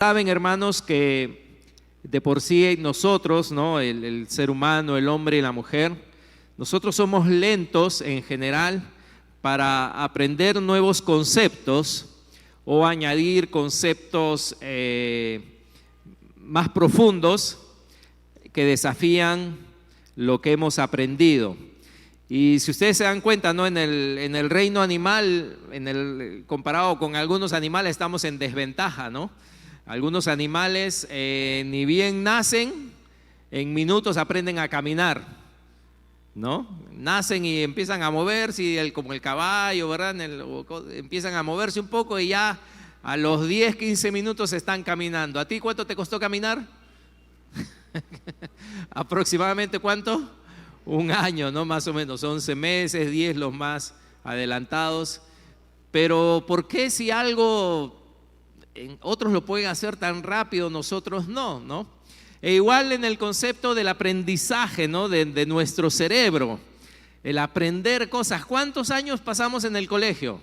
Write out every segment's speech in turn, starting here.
Saben, hermanos, que de por sí nosotros, ¿no? El ser humano, el hombre y la mujer, nosotros somos lentos en general para aprender nuevos conceptos o añadir conceptos más profundos que desafían lo que hemos aprendido. Y si ustedes se dan cuenta, ¿no? En el reino animal, comparado con algunos animales, estamos en desventaja, ¿no? Algunos animales ni bien nacen, en minutos aprenden a caminar, ¿no? Nacen y empiezan a moverse, como el caballo, ¿verdad? Empiezan a moverse un poco y ya a los 10, 15 minutos están caminando. ¿A ti cuánto te costó caminar? ¿Aproximadamente cuánto? Un año, ¿no? Más o menos, 11 meses, 10 los más adelantados. Pero ¿por qué si algo otros lo pueden hacer tan rápido, nosotros no, ¿no? E igual en el concepto del aprendizaje, ¿no? de nuestro cerebro, el aprender cosas. ¿Cuántos años pasamos en el colegio?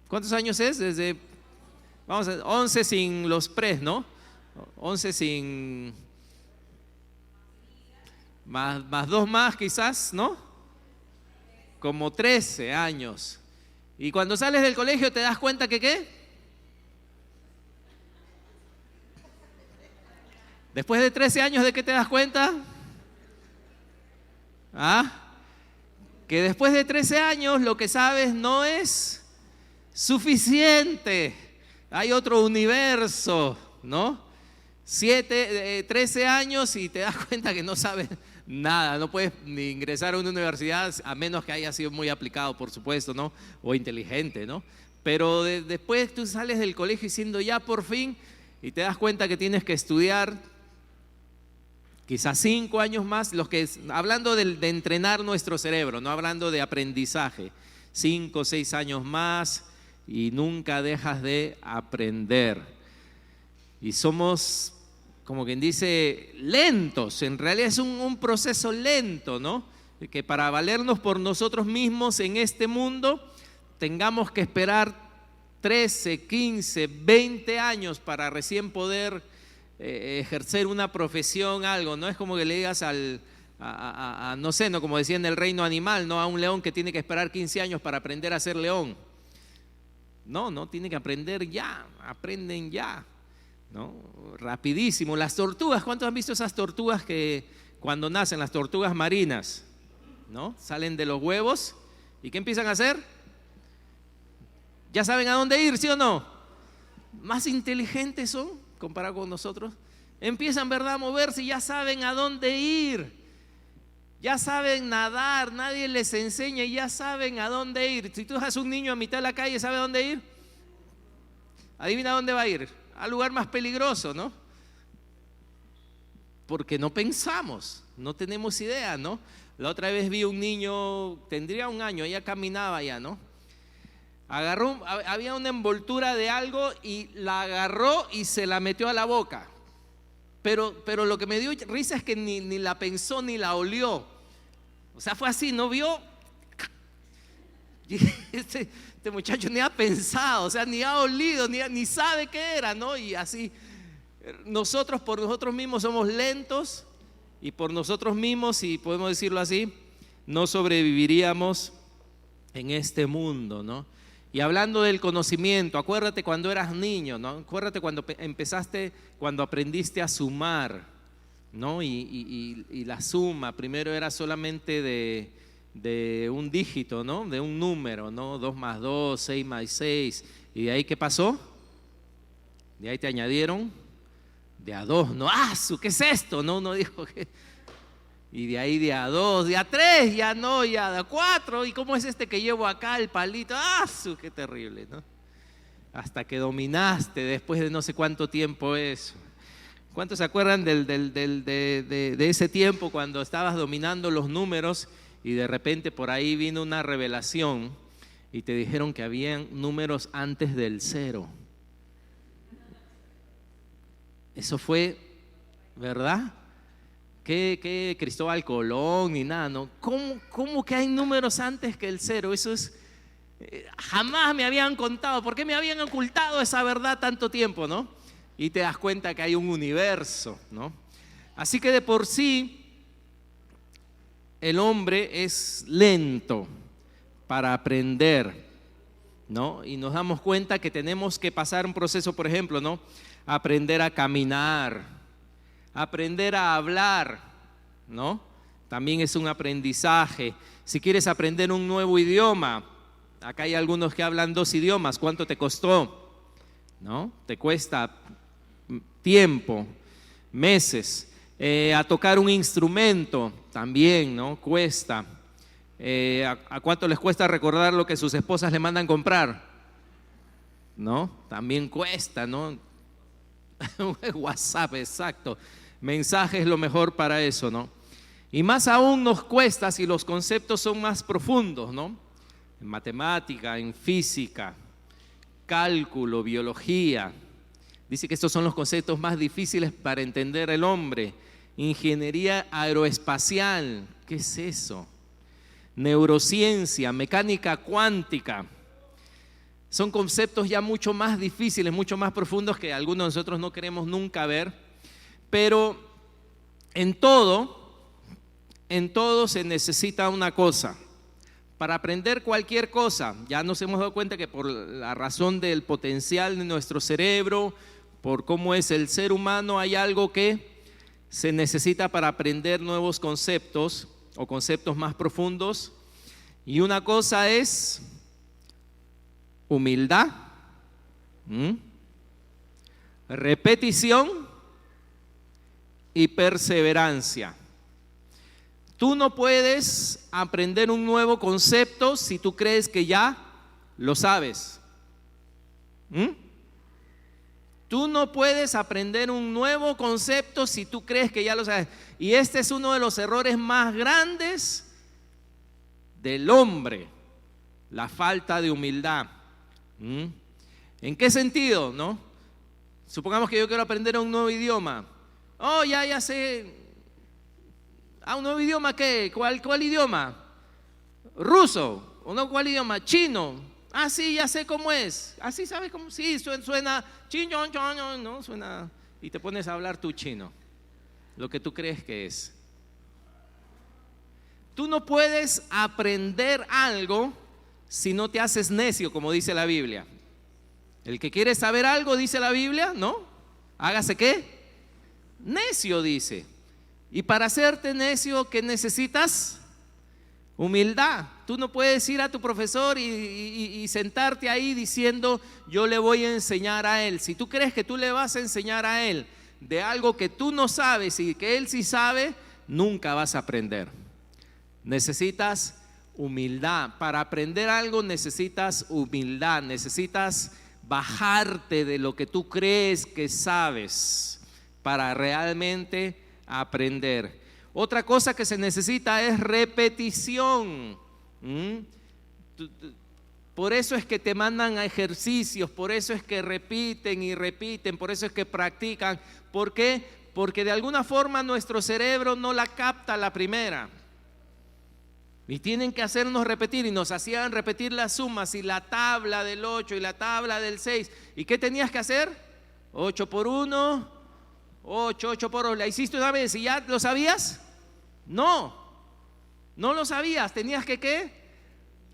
¿Cuántos años es? Desde, vamos a 11 sin los pres, ¿no? 11 sin, más 2 más quizás, ¿no? Como 13 años. Y cuando sales del colegio te das cuenta que ¿qué? Después de 13 años, ¿de qué te das cuenta? Que después de 13 años lo que sabes no es suficiente. Hay otro universo, ¿no? 13 años y te das cuenta que no sabes nada. No puedes ni ingresar a una universidad a menos que haya sido muy aplicado, por supuesto, ¿no? O inteligente, ¿no? Pero después tú sales del colegio diciendo ya por fin y te das cuenta que tienes que estudiar quizás 5 años más, hablando de entrenar nuestro cerebro, no hablando de aprendizaje, 5 o 6 años más y nunca dejas de aprender. Y somos, como quien dice, lentos, en realidad es un proceso lento, ¿no? Que para valernos por nosotros mismos en este mundo, tengamos que esperar 13, 15, 20 años para recién poder ejercer una profesión, algo. No es como que le digas no sé, no, como decía en el reino animal, no a un león que tiene que esperar 15 años para aprender a ser león. No, tiene que aprender ya, aprenden ya, ¿no? Rapidísimo. Las tortugas, ¿cuántos han visto esas tortugas que cuando nacen, las tortugas marinas, ¿no? Salen de los huevos y ¿qué empiezan a hacer? ¿Ya saben a dónde ir, sí o no? Más inteligentes son comparado con nosotros. Empiezan, ¿verdad?, a moverse y ya saben a dónde ir. Ya saben nadar, nadie les enseña y ya saben a dónde ir. Si tú dejas un niño a mitad de la calle, ¿sabe a dónde ir? Adivina a dónde va a ir. Al lugar más peligroso, ¿no? Porque no pensamos, no tenemos idea, ¿no? La otra vez vi un niño, tendría un año, ya caminaba ya, ¿no? Había una envoltura de algo y la agarró y se la metió a la boca. Pero lo que me dio risa es que ni la pensó ni la olió. O sea, fue así, ¿no vio? Este muchacho ni ha pensado, o sea, ni ha olido, ni sabe qué era, ¿no? Y así, nosotros por nosotros mismos somos lentos y por nosotros mismos, si podemos decirlo así, no sobreviviríamos en este mundo, ¿no? Y hablando del conocimiento, acuérdate cuando eras niño, ¿no? Acuérdate cuando aprendiste a sumar, ¿no? Y la suma primero era solamente de un dígito, ¿no? De un número, ¿no? 2 más 2, 6 más 6. ¿Y de ahí qué pasó? De ahí te añadieron de a 2, ¿no? ¿Qué es esto? No, uno dijo que... Y de ahí de a 2, de a 3, ya no, ya de a 4. ¿Y cómo es este que llevo acá, el palito? ¡Qué terrible!, ¿no? Hasta que dominaste después de no sé cuánto tiempo eso. ¿Cuántos se acuerdan de ese tiempo cuando estabas dominando los números y de repente por ahí vino una revelación y te dijeron que habían números antes del 0? Eso fue, ¿verdad? Que Cristóbal Colón ni nada, ¿no? ¿Cómo que hay números antes que el 0? Eso es, jamás me habían contado. ¿Por qué me habían ocultado esa verdad tanto tiempo, no? y te das cuenta que hay un universo, ¿no? Así que de por sí el hombre es lento para aprender, ¿no? Y nos damos cuenta que tenemos que pasar un proceso, por ejemplo, ¿no? Aprender a caminar, aprender a hablar, ¿no? También es un aprendizaje. Si quieres aprender un nuevo idioma, acá hay algunos que hablan 2 idiomas, ¿cuánto te costó? ¿No? Te cuesta tiempo, meses. A tocar un instrumento también, ¿no? Cuesta. ¿A cuánto les cuesta recordar lo que sus esposas le mandan comprar? ¿No? También cuesta, ¿no? WhatsApp, exacto. Mensaje es lo mejor para eso, ¿no? Y más aún nos cuesta si los conceptos son más profundos, ¿no? En matemática, en física, cálculo, biología. Dice que estos son los conceptos más difíciles para entender el hombre. Ingeniería aeroespacial, ¿qué es eso? Neurociencia, mecánica cuántica. Son conceptos ya mucho más difíciles, mucho más profundos que algunos de nosotros no queremos nunca ver. Pero en todo se necesita una cosa. Para aprender cualquier cosa, ya nos hemos dado cuenta que por la razón del potencial de nuestro cerebro, por cómo es el ser humano, hay algo que se necesita para aprender nuevos conceptos o conceptos más profundos. Y una cosa es humildad, repetición y perseverancia. Tú no puedes aprender un nuevo concepto si tú crees que ya lo sabes. Tú no puedes aprender un nuevo concepto si tú crees que ya lo sabes. Y este es uno de los errores más grandes del hombre, la falta de humildad. ¿En qué sentido, no? Supongamos que yo quiero aprender un nuevo idioma. Oh, ya sé. ¿Un nuevo idioma qué? ¿Cuál idioma? ¿Ruso? ¿O no? ¿Cuál idioma? ¿Chino? Ah, sí, ya sé cómo es. ¿Así sabes cómo? Sí, suena chino, no, suena. Y te pones a hablar tu chino, lo que tú crees que es. Tú no puedes aprender algo si no te haces necio, como dice la Biblia. El que quiere saber algo, dice la Biblia, ¿no? Hágase ¿qué? Necio, dice. Y para hacerte necio, ¿qué necesitas? Humildad. Tú no puedes ir a tu profesor y sentarte ahí diciendo yo le voy a enseñar a él. Si tú crees que tú le vas a enseñar a él de algo que tú no sabes y que él sí sabe, nunca vas a aprender. Necesitas humildad. Para aprender algo necesitas humildad. Necesitas bajarte de lo que tú crees que sabes para realmente aprender. Otra cosa que se necesita es repetición. Por eso es que te mandan a ejercicios, por eso es que repiten y repiten, por eso es que practican. ¿Por qué? Porque de alguna forma nuestro cerebro no la capta a la primera. Y tienen que hacernos repetir, y nos hacían repetir las sumas y la tabla del 8 y la tabla del 6. ¿Y qué tenías que hacer? 8 por 1, 8 por 2. ¿La hiciste una vez y ya lo sabías? No lo sabías. Tenías que ¿qué?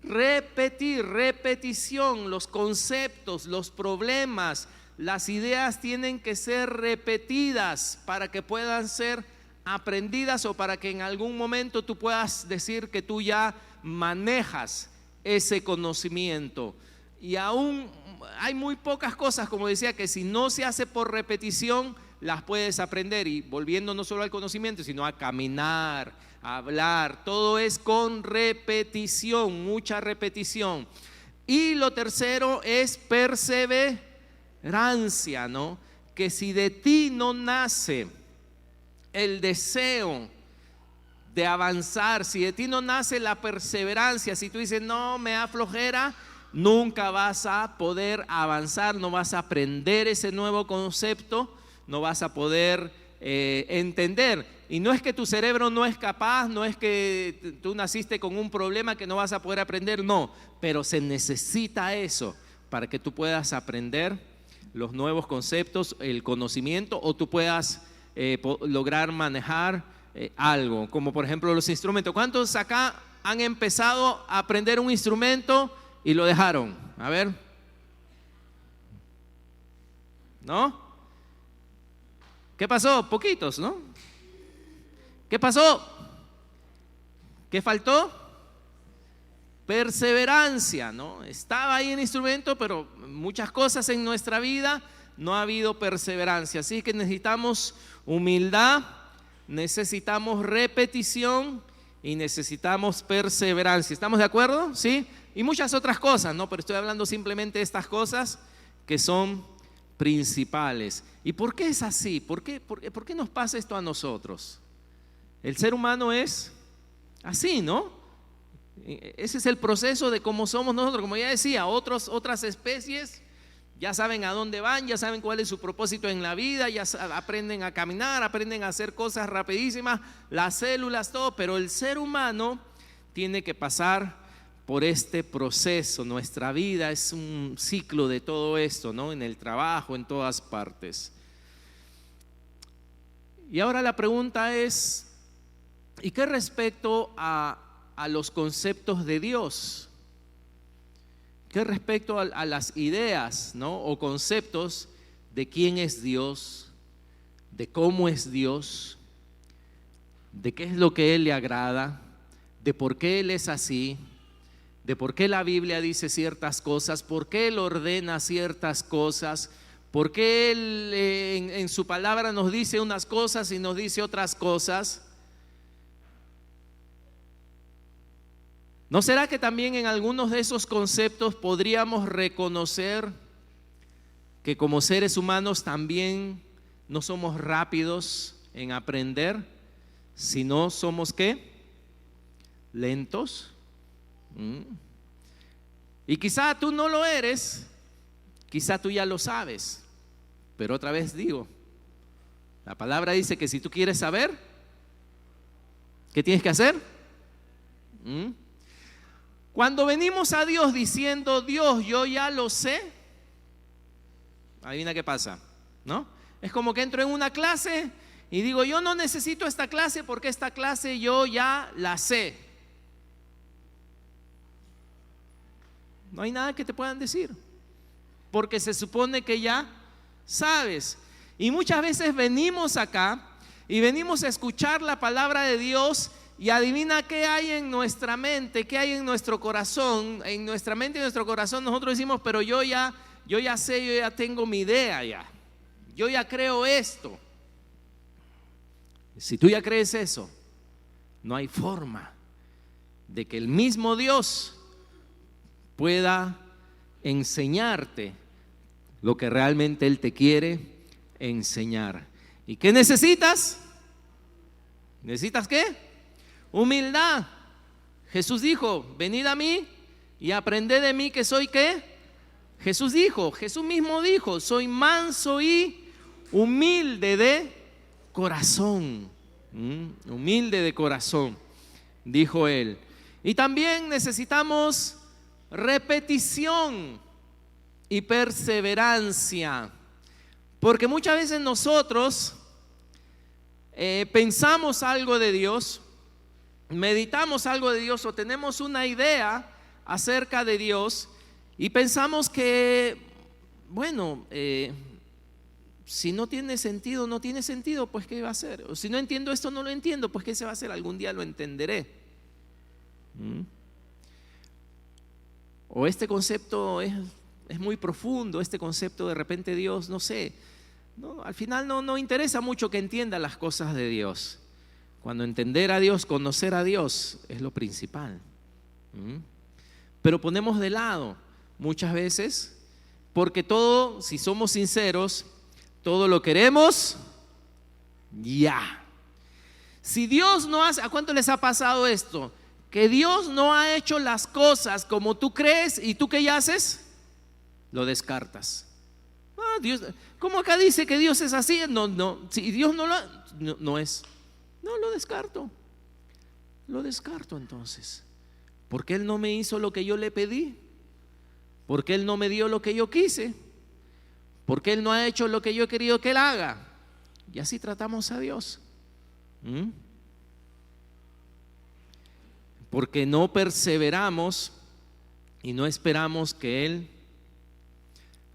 Repetir, repetición. Los conceptos, los problemas, las ideas tienen que ser repetidas para que puedan ser aprendidas o para que en algún momento tú puedas decir que tú ya manejas ese conocimiento. Y aún hay muy pocas cosas, como decía, que si no se hace por repetición las puedes aprender. Y volviendo no solo al conocimiento, sino a caminar, a hablar, todo es con repetición, mucha repetición. Y lo tercero es perseverancia, ¿no? Que si de ti no nace el deseo de avanzar, si de ti no nace la perseverancia, si tú dices no, me da flojera, nunca vas a poder avanzar, no vas a aprender ese nuevo concepto, no vas a poder entender. Y no es que tu cerebro no es capaz, no es que tú naciste con un problema que no vas a poder aprender, no, pero se necesita eso para que tú puedas aprender los nuevos conceptos, el conocimiento, o tú puedas lograr manejar algo, como por ejemplo los instrumentos. ¿Cuántos acá han empezado a aprender un instrumento y lo dejaron? A ver. ¿No? ¿Qué pasó? Poquitos, ¿no? ¿Qué pasó? ¿Qué faltó? Perseverancia, ¿no? Estaba ahí el instrumento, pero muchas cosas en nuestra vida no ha habido perseverancia. Así que necesitamos humildad, necesitamos repetición y necesitamos perseverancia. ¿Estamos de acuerdo? ¿Sí? Y muchas otras cosas, ¿no? Pero estoy hablando simplemente de estas cosas que son principales. ¿Y por qué es así? ¿Por qué nos pasa esto a nosotros? El ser humano es así, ¿no? Ese es el proceso de cómo somos nosotros. Como ya decía, otras especies ya saben a dónde van, ya saben cuál es su propósito en la vida, ya aprenden a caminar, aprenden a hacer cosas rapidísimas, las células, todo, pero el ser humano tiene que pasar por este proceso. Nuestra vida es un ciclo de todo esto, ¿no? En el trabajo, en todas partes. Y ahora la pregunta es, ¿y qué respecto a los conceptos de Dios? ¿Qué respecto a las ideas, ¿no? O conceptos de quién es Dios, de cómo es Dios, de qué es lo que Él le agrada, de por qué Él es así, de por qué la Biblia dice ciertas cosas, por qué Él ordena ciertas cosas, por qué Él en su palabra nos dice unas cosas y nos dice otras cosas? ¿No será que también en algunos de esos conceptos podríamos reconocer que como seres humanos también no somos rápidos en aprender, sino somos ¿qué? Lentos? Y quizá tú no lo eres, quizá tú ya lo sabes, pero otra vez digo, la palabra dice que si tú quieres saber, ¿qué tienes que hacer? Cuando venimos a Dios diciendo, Dios, yo ya lo sé, adivina qué pasa, ¿no? Es como que entro en una clase y digo, yo no necesito esta clase porque esta clase yo ya la sé. No hay nada que te puedan decir, porque se supone que ya sabes. Y muchas veces venimos acá y venimos a escuchar la palabra de Dios. Y adivina qué hay en nuestra mente, qué hay en nuestro corazón. En nuestra mente y en nuestro corazón nosotros decimos, pero yo ya sé, yo ya tengo mi idea ya. Yo ya creo esto. Si tú ya crees eso, no hay forma de que el mismo Dios pueda enseñarte lo que realmente Él te quiere enseñar. ¿Y qué necesitas? ¿Necesitas qué? Humildad. Jesús dijo, venid a mí y aprended de mí que soy ¿qué? Jesús mismo dijo, soy manso y humilde de corazón. Humilde de corazón, dijo Él. Y también necesitamos repetición y perseverancia, porque muchas veces nosotros pensamos algo de Dios, meditamos algo de Dios o tenemos una idea acerca de Dios y pensamos que, bueno, si no tiene sentido, no tiene sentido, pues ¿qué va a hacer? O si no entiendo esto, no lo entiendo, pues ¿qué se va a hacer? Algún día lo entenderé. O este concepto es muy profundo, este concepto de repente Dios, no sé, no, al final no interesa mucho que entienda las cosas de Dios. Cuando entender a Dios, conocer a Dios es lo principal. Pero ponemos de lado muchas veces, porque todo, si somos sinceros, todo lo queremos ya. Si Dios no hace, ¿a cuánto les ha pasado esto? Que Dios no ha hecho las cosas como tú crees y tú ¿qué haces? Lo descartas. Dios, ¿cómo acá dice que Dios es así? No, si Dios no es. No, lo descarto entonces. ¿Por qué Él no me hizo lo que yo le pedí? ¿Por qué Él no me dio lo que yo quise? ¿Por qué Él no ha hecho lo que yo he querido que Él haga? Y así tratamos a Dios. Porque no perseveramos y no esperamos que Él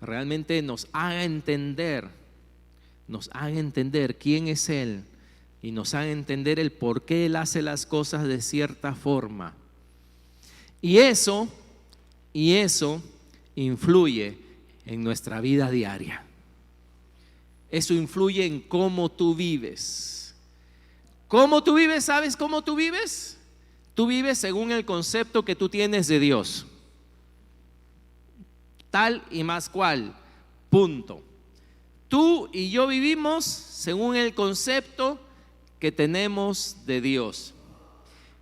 realmente nos haga entender quién es Él y nos haga entender el por qué Él hace las cosas de cierta forma. Y eso influye en nuestra vida diaria. Eso influye en cómo tú vives. ¿Cómo tú vives? ¿Sabes cómo tú vives? Tú vives según el concepto que tú tienes de Dios. Tal y más cual. Punto. Tú y yo vivimos según el concepto que tenemos de Dios.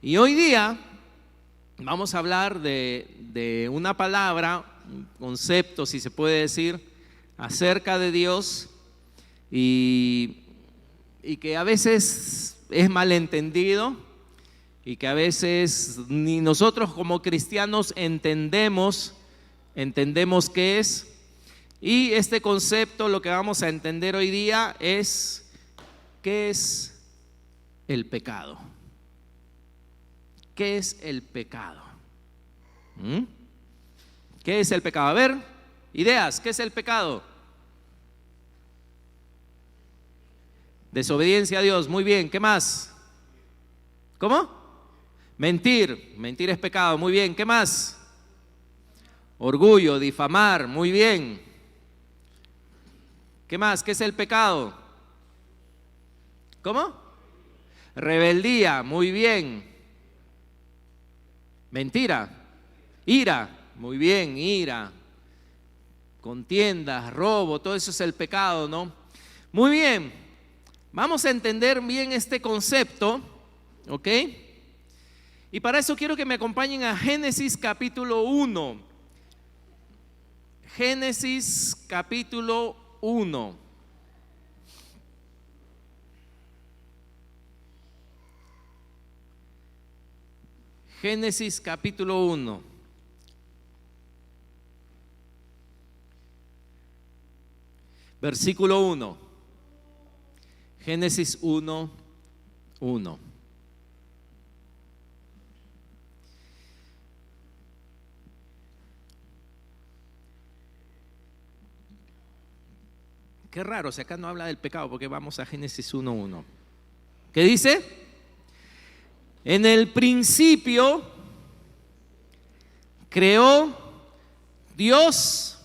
Y hoy día vamos a hablar de una palabra, un concepto, si se puede decir, acerca de Dios y que a veces es malentendido y que a veces ni nosotros como cristianos entendemos qué es. Y este concepto, lo que vamos a entender hoy día es ¿qué es el pecado? ¿Qué es el pecado? ¿Qué es el pecado? A ver, ideas, ¿qué es el pecado? Desobediencia a Dios, muy bien, ¿qué más? ¿Cómo? Mentir es pecado, muy bien, ¿qué más? Orgullo, difamar, muy bien. ¿Qué más? ¿Qué es el pecado? ¿Cómo? Rebeldía, muy bien. Mentira, ira, muy bien, ira. Contiendas, robo, todo eso es el pecado, ¿no? Muy bien, vamos a entender bien este concepto, ¿ok? Y para eso quiero que me acompañen a Génesis capítulo 1. Génesis capítulo 1. Génesis capítulo 1. Versículo 1. Génesis 1, 1. Qué raro, si acá no habla del pecado, porque vamos a Génesis 1:1. ¿Qué dice? En el principio creó Dios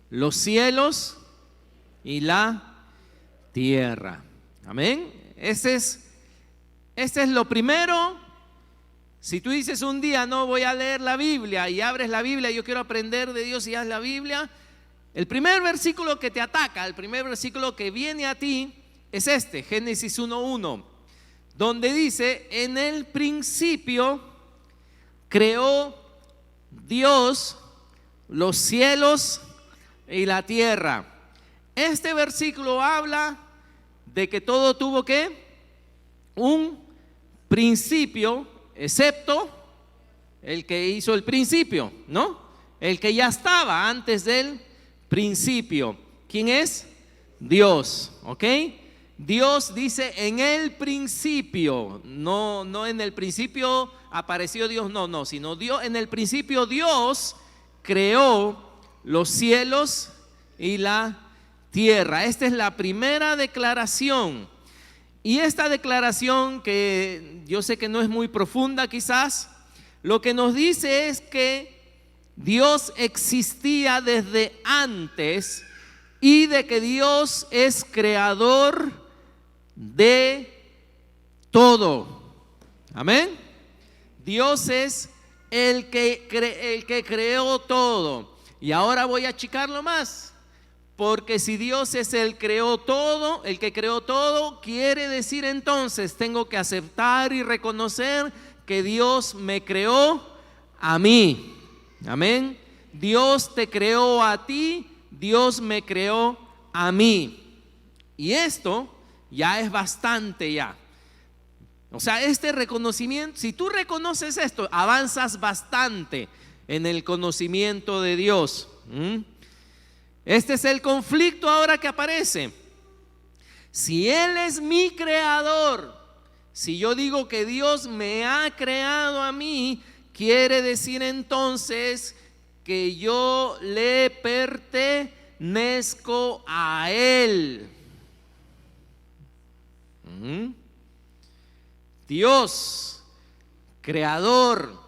los cielos y la tierra. Amén. Este es lo primero. Si tú dices un día no voy a leer la Biblia y abres la Biblia, yo quiero aprender de Dios y haz la Biblia, el primer versículo que te ataca, el primer versículo que viene a ti es este, Génesis 1:1, donde dice: en el principio creó Dios los cielos y la tierra. Este versículo habla de que todo tuvo ¿qué? Un principio, excepto el que hizo el principio, ¿no? El que ya estaba antes del principio. ¿Quién es? Dios, ¿ok? Dios dice en el principio, no en el principio apareció Dios, no, sino Dios, en el principio Dios creó los cielos y la tierra. Esta es la primera declaración. Y esta declaración, que yo sé que no es muy profunda quizás, lo que nos dice es que Dios existía desde antes y de que Dios es creador de todo. Amén. Dios es el que creó todo. Y ahora voy a achicarlo más, porque si Dios es el que creó todo, quiere decir entonces tengo que aceptar y reconocer que Dios me creó a mí. Amén. Dios te creó a ti, Dios me creó a mí. Y esto ya es bastante ya. O sea, este reconocimiento, si tú reconoces esto, avanzas bastante en el conocimiento de Dios. Este es el conflicto ahora que aparece. Si Él es mi creador, si yo digo que Dios me ha creado a mí, quiere decir entonces que yo le pertenezco a Él. Dios, creador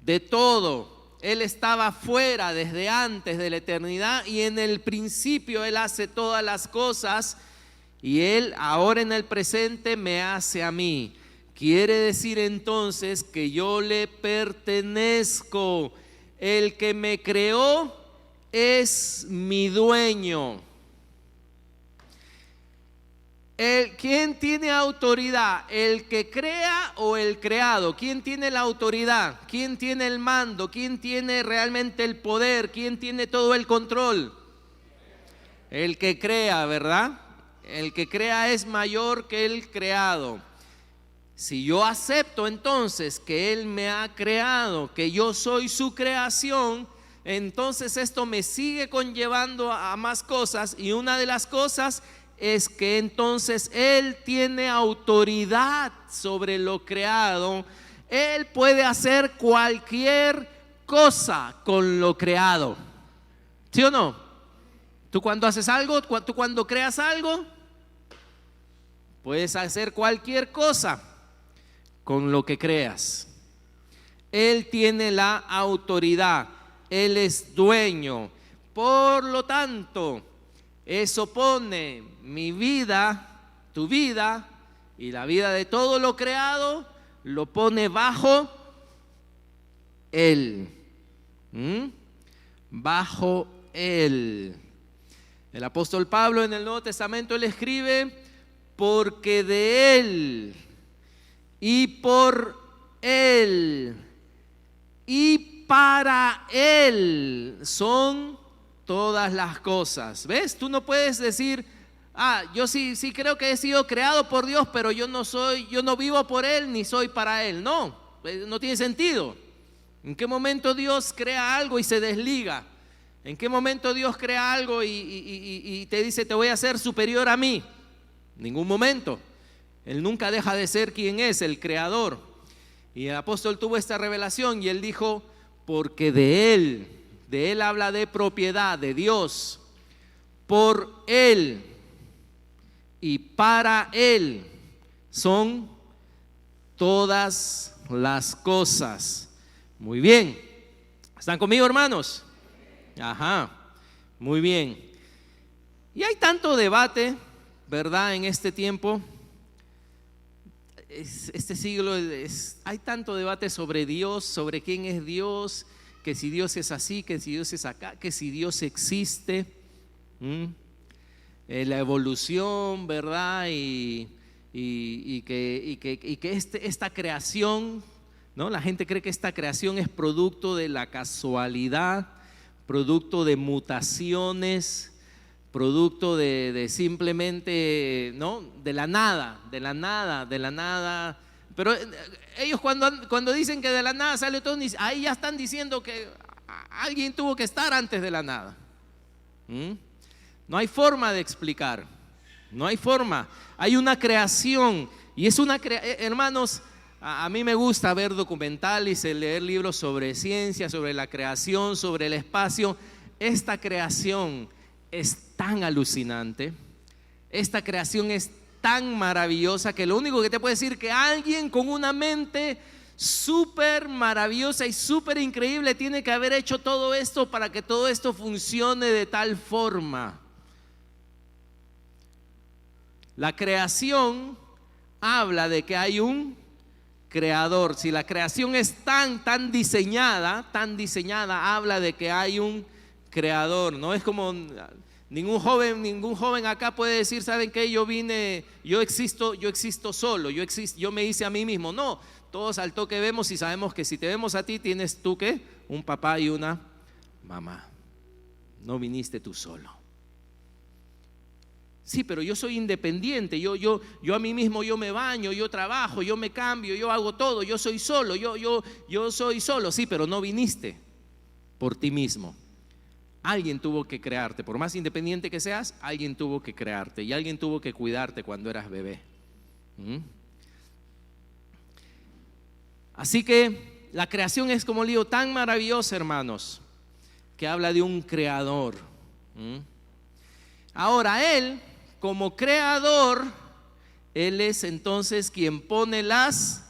de todo, Él estaba fuera desde antes de la eternidad y en el principio Él hace todas las cosas y Él ahora en el presente me hace a mí. Quiere decir entonces que yo le pertenezco. El que me creó es mi dueño. ¿Quién tiene autoridad? ¿El que crea o el creado? ¿Quién tiene la autoridad? ¿Quién tiene el mando? ¿Quién tiene realmente el poder? ¿Quién tiene todo el control? El que crea, ¿verdad? El que crea es mayor que el creado. Si yo acepto entonces que Él me ha creado, que yo soy su creación, entonces esto me sigue conllevando a más cosas, y una de las cosas es que entonces Él tiene autoridad sobre lo creado. Él puede hacer cualquier cosa con lo creado. ¿Sí o no? Tú cuando haces algo, tú cuando creas algo, puedes hacer cualquier cosa con lo que creas. Él tiene la autoridad. Él es dueño. Por lo tanto, eso pone mi vida, tu vida y la vida de todo lo creado, lo pone bajo Él. Bajo Él. El apóstol Pablo en el Nuevo Testamento él escribe: porque de Él y por Él y para Él son todas las cosas. ¿Ves? Tú no puedes decir: yo sí creo que he sido creado por Dios, pero yo no vivo por Él ni soy para Él. No, no tiene sentido. ¿En qué momento Dios crea algo y se desliga? ¿En qué momento Dios crea algo y te dice: te voy a hacer superior a mí? Ningún momento. Él nunca deja de ser quien es, el creador. Y el apóstol tuvo esta revelación y él dijo: porque de Él habla de propiedad, de Dios, por Él y para Él son todas las cosas. Muy bien. ¿Están conmigo, hermanos? Ajá, muy bien. Y hay tanto debate, ¿verdad? En este tiempo, este siglo, hay tanto debate sobre Dios, sobre quién es Dios, que si Dios es así, que si Dios es acá, que si Dios existe, la evolución, ¿verdad? Y que esta creación, ¿no? La gente cree que esta creación es producto de la casualidad, producto de mutaciones, producto de simplemente, ¿no? De la nada. Pero ellos cuando dicen que de la nada sale todo, ahí ya están diciendo que alguien tuvo que estar antes de la nada. No hay forma de explicar. No hay forma. Hay una creación. Y es hermanos, a mí me gusta ver documentales, leer libros sobre ciencia, sobre la creación, sobre el espacio. Esta creación es tan alucinante, esta creación es tan maravillosa, que lo único que te puede decir que alguien con una mente súper maravillosa y súper increíble tiene que haber hecho todo esto para que todo esto funcione de tal forma. La creación habla de que hay un creador. Si la creación es tan diseñada, habla de que hay un creador. No es como ningún joven acá puede decir: ¿saben qué? Yo existo solo, yo me hice a mí mismo. No, todos al toque vemos y sabemos que si te vemos a ti, tienes tú ¿qué? Un papá y una mamá. No viniste tú solo. Sí, pero yo soy independiente, yo a mí mismo, yo me baño, yo trabajo, yo me cambio, yo hago todo, yo soy solo, yo soy solo. Sí, pero no viniste por ti mismo. Alguien tuvo que crearte. Por más independiente que seas, alguien tuvo que crearte. Y alguien tuvo que cuidarte cuando eras bebé. Así que la creación es como lío tan maravillosa, hermanos, que habla de un creador. Ahora Él, como creador, Él es entonces quien pone las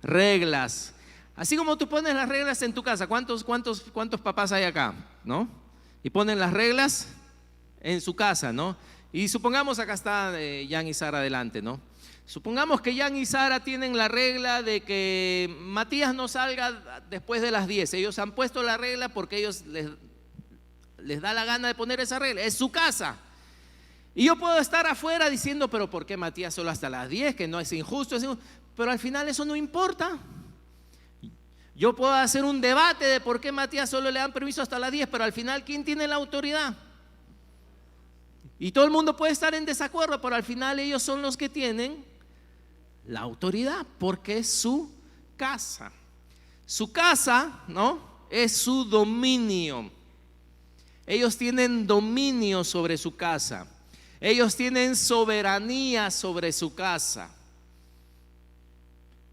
reglas. Así como tú pones las reglas en tu casa. ¿Cuántos papás hay acá? ¿No? Y ponen las reglas en su casa, ¿no? Y supongamos, acá está Jan y Sara adelante, ¿no? Supongamos que Jan y Sara tienen la regla de que Matías no salga después de las 10. Ellos han puesto la regla porque ellos les da la gana de poner esa regla. Es su casa. Y yo puedo estar afuera diciendo, pero ¿por qué Matías solo hasta las 10? Que no es injusto, pero al final eso no importa. Yo puedo hacer un debate de por qué Matías solo le dan permiso hasta las 10, pero al final, ¿quién tiene la autoridad? Y todo el mundo puede estar en desacuerdo, pero al final ellos son los que tienen la autoridad, porque es su casa. Su casa, ¿no? Es su dominio. Ellos tienen dominio sobre su casa. Ellos tienen soberanía sobre su casa.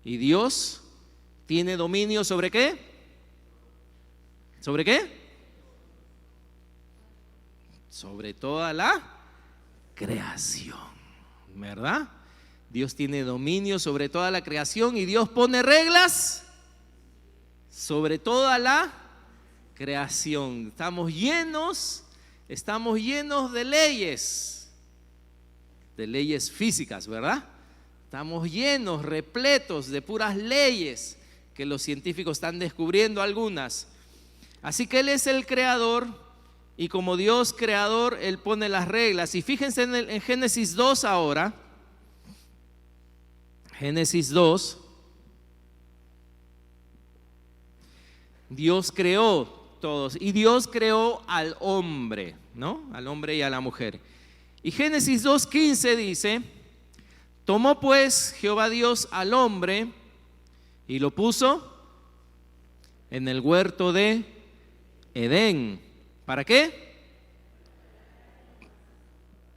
¿Y Dios tiene dominio sobre qué? ¿Sobre qué? Sobre toda la creación, ¿verdad? Dios tiene dominio sobre toda la creación y Dios pone reglas sobre toda la creación. Estamos llenos de leyes físicas, ¿verdad? Estamos llenos, repletos de puras leyes que los científicos están descubriendo algunas. Así que Él es el creador y como Dios creador, Él pone las reglas. Y fíjense en Génesis 2 ahora. Génesis 2. Dios creó todos y Dios creó al hombre, ¿no? Al hombre y a la mujer. Y Génesis 2:15 dice: tomó pues Jehová Dios al hombre y lo puso en el huerto de Edén. ¿Para qué?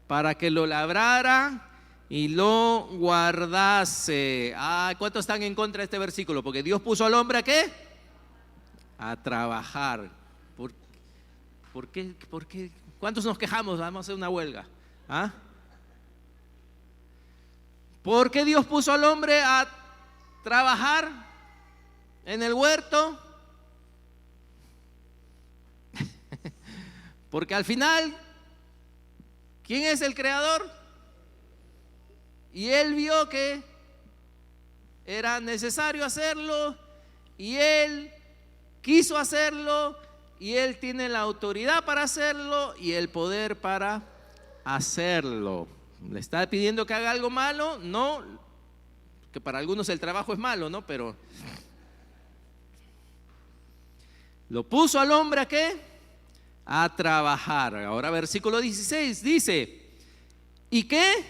Para que lo labrara y lo guardase. ¿Cuántos están en contra de este versículo? Porque Dios puso al hombre ¿a qué? A trabajar. ¿Por qué? ¿Cuántos nos quejamos? Vamos a hacer una huelga. ¿Por qué Dios puso al hombre a trabajar en el huerto? Porque al final, ¿quién es el creador? Y Él vio que era necesario hacerlo y Él quiso hacerlo y Él tiene la autoridad para hacerlo y el poder para hacerlo. ¿Le está pidiendo que haga algo malo? No, que para algunos el trabajo es malo, ¿no? Pero lo puso al hombre ¿a qué? A trabajar. Ahora versículo 16 dice: ¿y qué?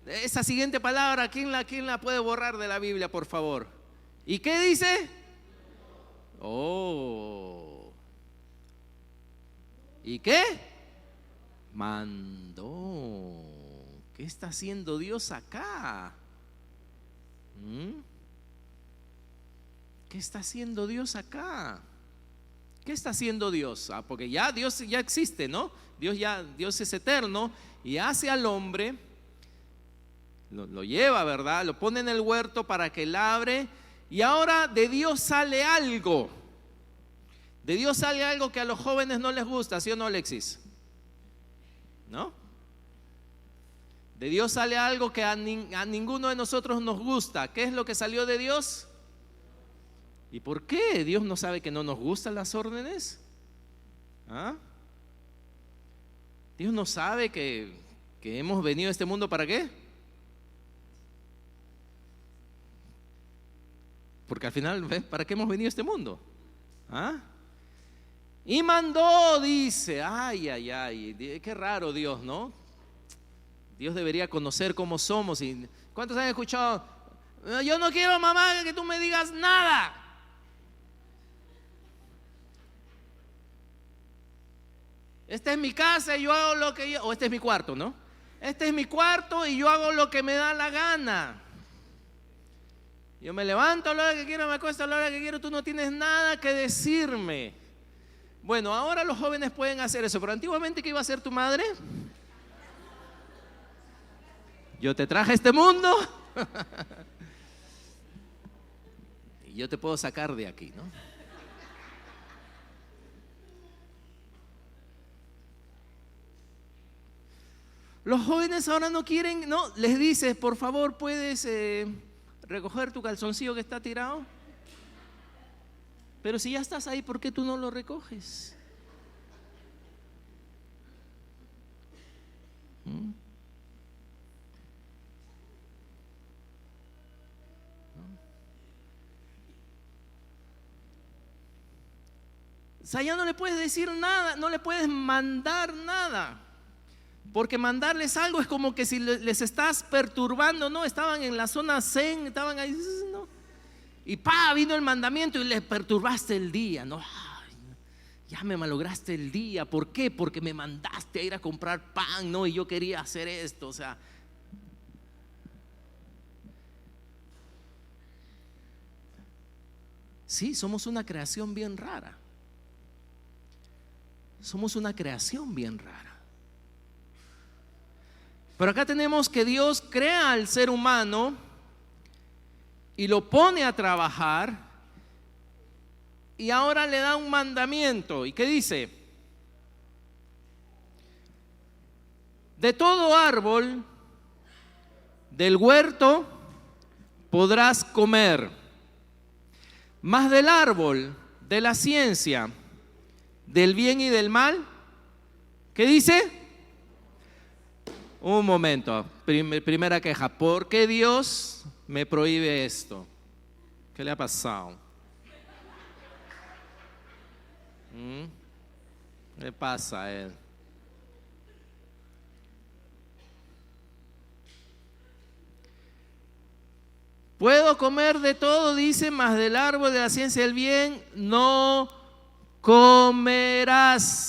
Esa siguiente palabra, ¿quién la puede borrar de la Biblia, por favor? ¿Y qué dice? ¿Y qué? Mandó. ¿Qué está haciendo Dios acá? ¿Qué está haciendo Dios acá? ¿Qué está haciendo Dios? Porque ya Dios ya existe, ¿no? Dios es eterno y hace al hombre, lo lleva, ¿verdad? Lo pone en el huerto para que labre y ahora de Dios sale algo. De Dios sale algo que a los jóvenes no les gusta, ¿sí o no, Alexis? ¿No? De Dios sale algo que a ninguno de nosotros nos gusta. ¿Qué es lo que salió de Dios? ¿Y por qué? ¿Dios no sabe que no nos gustan las órdenes? ¿Dios no sabe que hemos venido a este mundo para qué? Porque al final, ¿ves? ¿Para qué hemos venido a este mundo? Y mandó, dice, ay, qué raro Dios, ¿no? Dios debería conocer cómo somos. ¿Cuántos han escuchado? Yo no quiero, mamá, que tú me digas nada. Esta es mi casa y yo hago lo que yo, o este es mi cuarto, ¿no? Este es mi cuarto y yo hago lo que me da la gana. Yo me levanto a la hora que quiero, me acuesto a la hora que quiero, tú no tienes nada que decirme. Bueno, ahora los jóvenes pueden hacer eso, pero antiguamente, ¿qué iba a hacer tu madre? Yo te traje a este mundo y yo te puedo sacar de aquí, ¿no? Los jóvenes ahora no quieren, no, les dices, por favor, puedes recoger tu calzoncillo que está tirado. Pero si ya estás ahí, ¿por qué tú no lo recoges? O sea, ya no le puedes decir nada, no le puedes mandar nada. Porque mandarles algo es como que si les estás perturbando, ¿no? Estaban en la zona zen, estaban ahí, ¿no? Y vino el mandamiento y les perturbaste el día, ¿no? Ay, ya me malograste el día. ¿Por qué? Porque me mandaste a ir a comprar pan, ¿no? Y yo quería hacer esto, o sea. Sí, somos una creación bien rara. Somos una creación bien rara. Pero acá tenemos que Dios crea al ser humano y lo pone a trabajar y ahora le da un mandamiento. ¿Y qué dice? De todo árbol del huerto podrás comer, mas del árbol de la ciencia, del bien y del mal, ¿qué dice? Un momento, primera queja. ¿Por qué Dios me prohíbe esto? ¿Qué le ha pasado? ¿Qué le pasa a él? Puedo comer de todo, dice, mas del árbol de la ciencia del bien no comerás.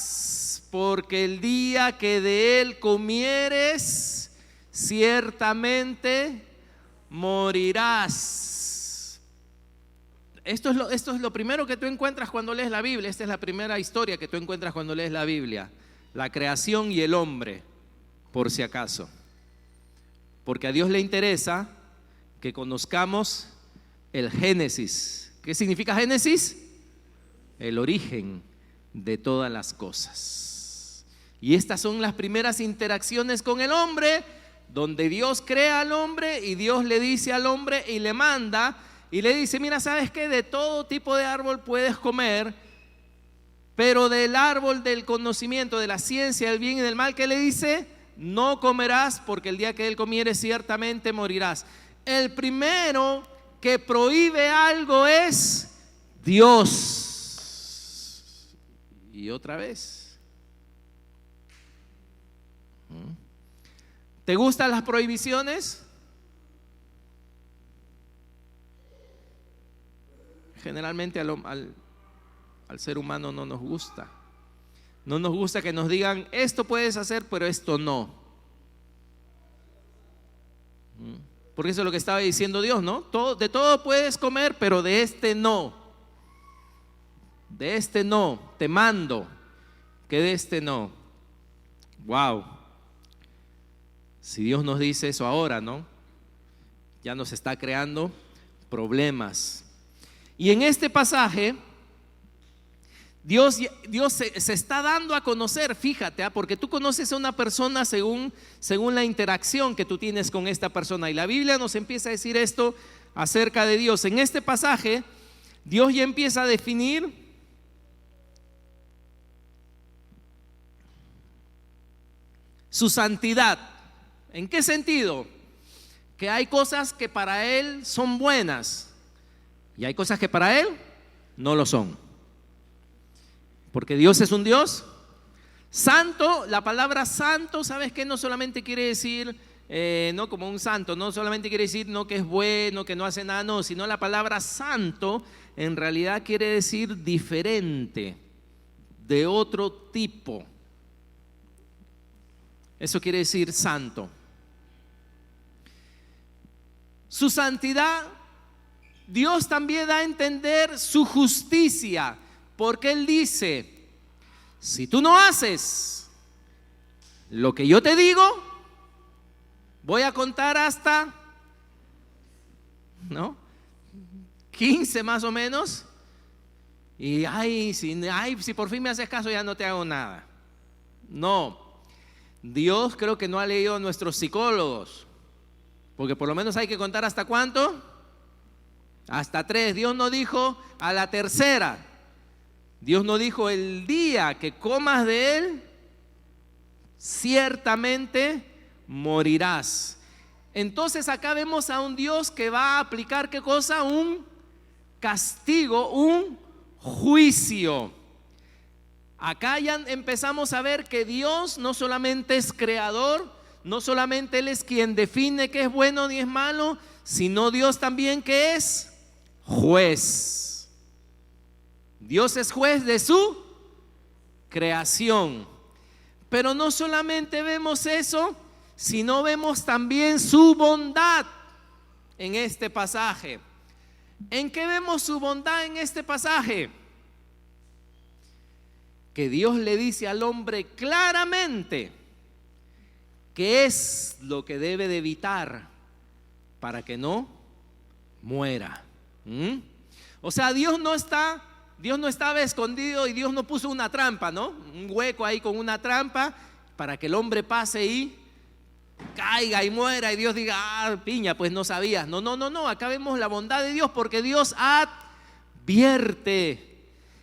Porque el día que de él comieres, ciertamente morirás. Esto es lo primero que tú encuentras cuando lees la Biblia. Esta es la primera historia que tú encuentras cuando lees la Biblia. La creación y el hombre, por si acaso. Porque a Dios le interesa que conozcamos el Génesis. ¿Qué significa Génesis? El origen de todas las cosas. Y estas son las primeras interacciones con el hombre, donde Dios crea al hombre y Dios le dice al hombre y le manda y le dice, mira, ¿sabes qué? De todo tipo de árbol puedes comer, pero del árbol del conocimiento, de la ciencia, del bien y del mal, ¿qué le dice? No comerás, porque el día que él comieres ciertamente morirás. El primero que prohíbe algo es Dios. Y otra vez. ¿Te gustan las prohibiciones? Generalmente al ser humano no nos gusta. No nos gusta que nos digan, esto puedes hacer, pero esto no. Porque eso es lo que estaba diciendo Dios, ¿no? De todo puedes comer, pero de este no. De este no, te mando que de este no. Wow. Si Dios nos dice eso ahora, ¿no? Ya nos está creando problemas. Y en este pasaje, Dios se está dando a conocer, fíjate, porque tú conoces a una persona según la interacción que tú tienes con esta persona. Y la Biblia nos empieza a decir esto acerca de Dios. En este pasaje, Dios ya empieza a definir su santidad. ¿En qué sentido? Que hay cosas que para Él son buenas y hay cosas que para Él no lo son. Porque Dios es un Dios santo. La palabra santo, ¿sabes qué? No solamente quiere decir, no como un santo, no solamente quiere decir no que es bueno, que no hace nada, no, sino la palabra santo en realidad quiere decir diferente, de otro tipo. Eso quiere decir santo. Su santidad, Dios también da a entender su justicia, porque Él dice: si tú no haces lo que yo te digo, voy a contar hasta, ¿no?, 15 más o menos, y si por fin me haces caso, ya no te hago nada. No, Dios creo que no ha leído a nuestros psicólogos, porque por lo menos hay que contar hasta ¿cuánto? Hasta 3. Dios no dijo a la tercera. Dios no dijo: el día que comas de él, ciertamente morirás. Entonces acá vemos a un Dios que va a aplicar ¿qué cosa? Un castigo, un juicio. Acá ya empezamos a ver que Dios no solamente es creador, no solamente Él es quien define qué es bueno ni es malo, sino Dios también que es juez. Dios es juez de su creación. Pero no solamente vemos eso, sino vemos también su bondad en este pasaje. ¿En qué vemos su bondad en este pasaje? Que Dios le dice al hombre claramente qué es lo que debe de evitar para que no muera. O sea, Dios no estaba escondido y Dios no puso una trampa, ¿no? Un hueco ahí con una trampa para que el hombre pase y caiga y muera y Dios diga: ah, piña, pues no sabías. No, acá vemos la bondad de Dios, porque Dios advierte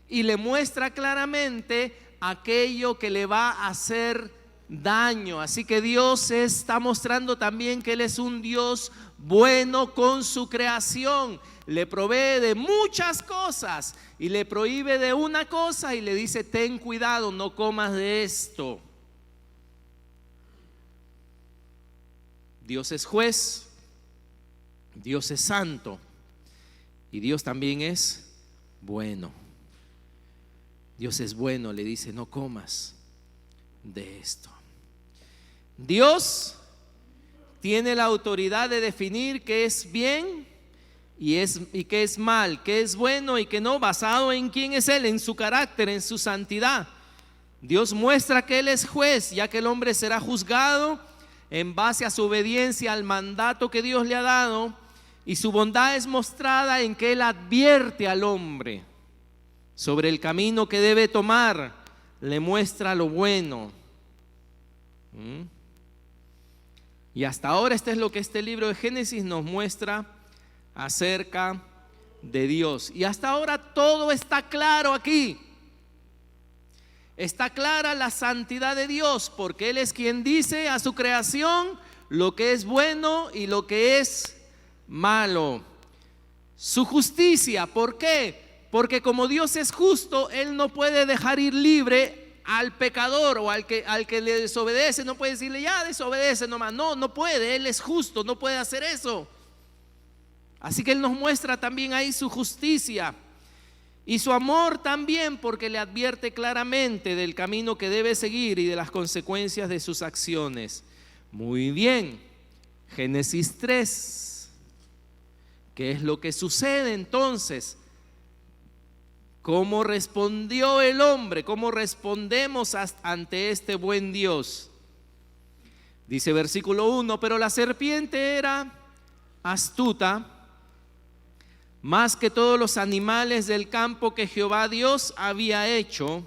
y le muestra claramente aquello que le va a hacer daño. Así que Dios está mostrando también que Él es un Dios bueno con su creación. Le provee de muchas cosas y le prohíbe de una cosa y le dice: ten cuidado, no comas de esto. Dios es juez, Dios es santo y Dios también es bueno. Dios es bueno, le dice: no comas de esto. Dios tiene la autoridad de definir qué es bien y qué es mal, qué es bueno y qué no, basado en quién es Él, en su carácter, en su santidad. Dios muestra que Él es juez, ya que el hombre será juzgado en base a su obediencia al mandato que Dios le ha dado, y su bondad es mostrada en que Él advierte al hombre sobre el camino que debe tomar, le muestra lo bueno. Y hasta ahora este es lo que este libro de Génesis nos muestra acerca de Dios. Y hasta ahora todo está claro aquí. Está clara la santidad de Dios, porque Él es quien dice a su creación lo que es bueno y lo que es malo. Su justicia, ¿por qué? Porque como Dios es justo, Él no puede dejar ir libre al pecador o al que le desobedece. No puede decirle: ya desobedece nomás. No puede, Él es justo, no puede hacer eso. Así que Él nos muestra también ahí su justicia y su amor también, porque le advierte claramente del camino que debe seguir y de las consecuencias de sus acciones. Muy bien, Génesis 3. ¿Qué es lo que sucede entonces? ¿Cómo respondió el hombre? ¿Cómo respondemos ante este buen Dios? Dice versículo 1: pero la serpiente era astuta más que todos los animales del campo que Jehová Dios había hecho.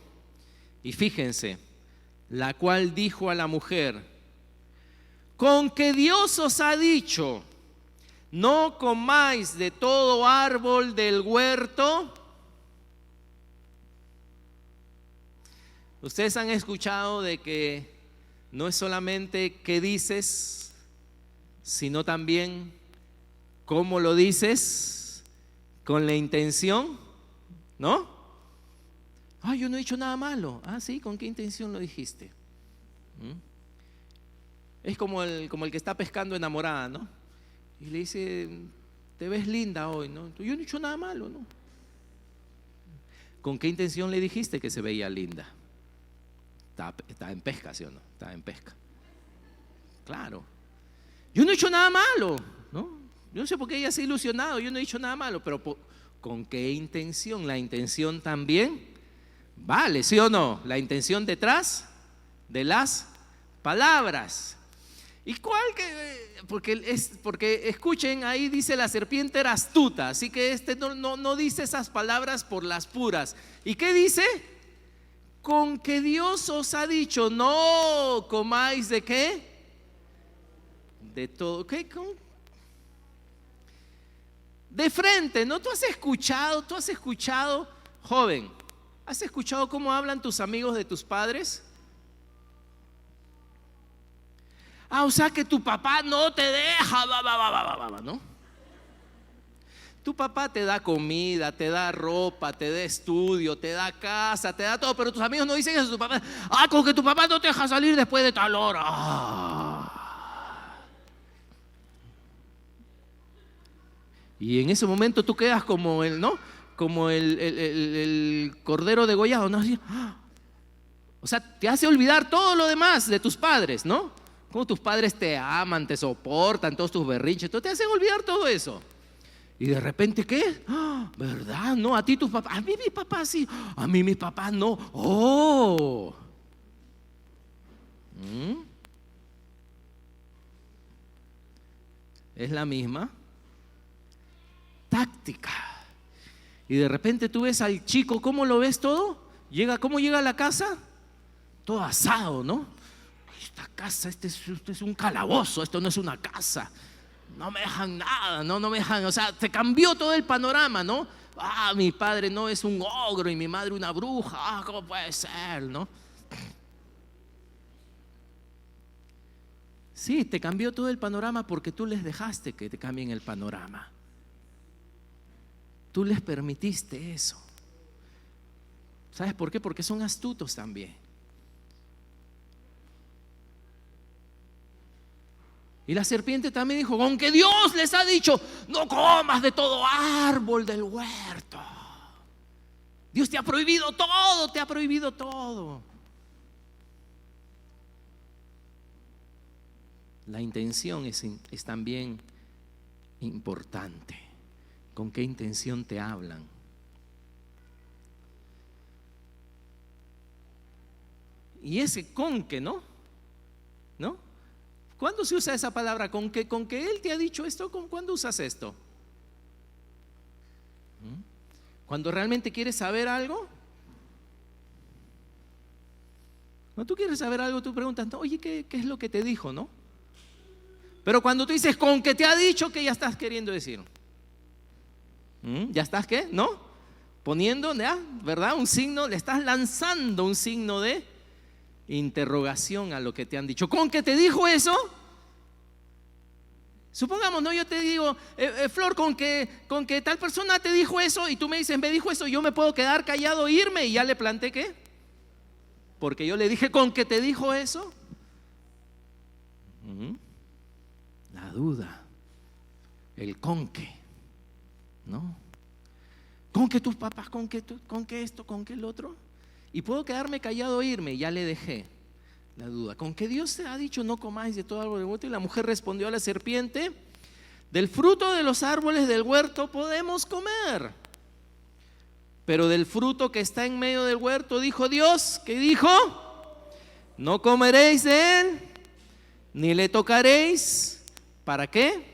Y fíjense, la cual dijo a la mujer: con que Dios os ha dicho, no comáis de todo árbol del huerto. Ustedes han escuchado de que no es solamente qué dices, sino también cómo lo dices, con la intención, ¿no? Ay, yo no he dicho nada malo. Ah, sí, ¿con qué intención lo dijiste? Es como el que está pescando enamorada, ¿no? Y le dice: te ves linda hoy, ¿no? Yo no he dicho nada malo, ¿no? ¿Con qué intención le dijiste que se veía linda? Estaba en pesca, ¿sí o no? Estaba en pesca. Claro. Yo no he hecho nada malo, ¿no? Yo no sé por qué ella se ha ilusionado, yo no he hecho nada malo, pero ¿con qué intención? La intención también vale, ¿sí o no? La intención detrás de las palabras. ¿Y cuál que? Porque escuchen, ahí dice la serpiente era astuta, así que no dice esas palabras por las puras. ¿Y qué dice? Con que Dios os ha dicho, no comáis de qué, de todo, ¿qué? De frente, ¿no? Tú has escuchado, joven, ¿has escuchado cómo hablan tus amigos de tus padres? O sea que tu papá no te deja, ¿no? Tu papá te da comida, te da ropa, te da estudio, te da casa, te da todo, pero tus amigos no dicen eso. Tu papá, con que tu papá no te deja salir después de tal hora. Y en ese momento tú quedas como ¿no? Como el cordero degollado, ¿no? O sea, te hace olvidar todo lo demás de tus padres, ¿no? Como tus padres te aman, te soportan, todos tus berrinches, te hacen olvidar todo eso. Y de repente, ¿qué? ¿Verdad? No, a ti tus papás, a mí mi papá sí, a mí mi papá no. Es la misma táctica. Y de repente tú ves al chico, ¿cómo lo ves todo? ¿Cómo llega a la casa? Todo asado, ¿no? Esta casa, este es un calabozo, esto no es una casa. No me dejan nada, no me dejan, o sea, se cambió todo el panorama, ¿no? Mi padre no es un ogro y mi madre una bruja, ¿cómo puede ser, no? Sí, te cambió todo el panorama porque tú les dejaste que te cambien el panorama. Tú les permitiste eso. ¿Sabes por qué? Porque son astutos también. Y la serpiente también dijo, con que Dios les ha dicho, no comas de todo árbol del huerto. Dios te ha prohibido todo, te ha prohibido todo. La intención es también importante. ¿Con qué intención te hablan? Y ese con que, ¿no? ¿Cuándo se usa esa palabra? ¿Con que Él te ha dicho esto? ¿Cuándo usas esto? ¿Cuando realmente quieres saber algo? Cuando tú quieres saber algo, tú preguntas, no, oye, ¿qué es lo que te dijo, no? Pero cuando tú dices, con que te ha dicho, ¿qué ya estás queriendo decir? ¿Ya estás qué? ¿No? Poniendo, ¿ya? ¿Verdad? Un signo, le estás lanzando un signo de interrogación a lo que te han dicho. ¿Con que te dijo eso? Supongamos, ¿no? Yo te digo, Flor, con que tal persona te dijo eso y tú me dices, me dijo eso, yo me puedo quedar callado e irme y ya le planté ¿qué? Porque yo le dije, ¿con que te dijo eso? La duda, el con que, ¿no? Con que tus papás, con que esto, con que el otro. Y puedo quedarme callado e irme, ya le dejé la duda. Con que Dios te ha dicho no comáis de todo árbol del huerto. Y la mujer respondió a la serpiente, del fruto de los árboles del huerto podemos comer, pero del fruto que está en medio del huerto dijo Dios, ¿qué dijo? No comeréis de él, ni le tocaréis. ¿Para qué?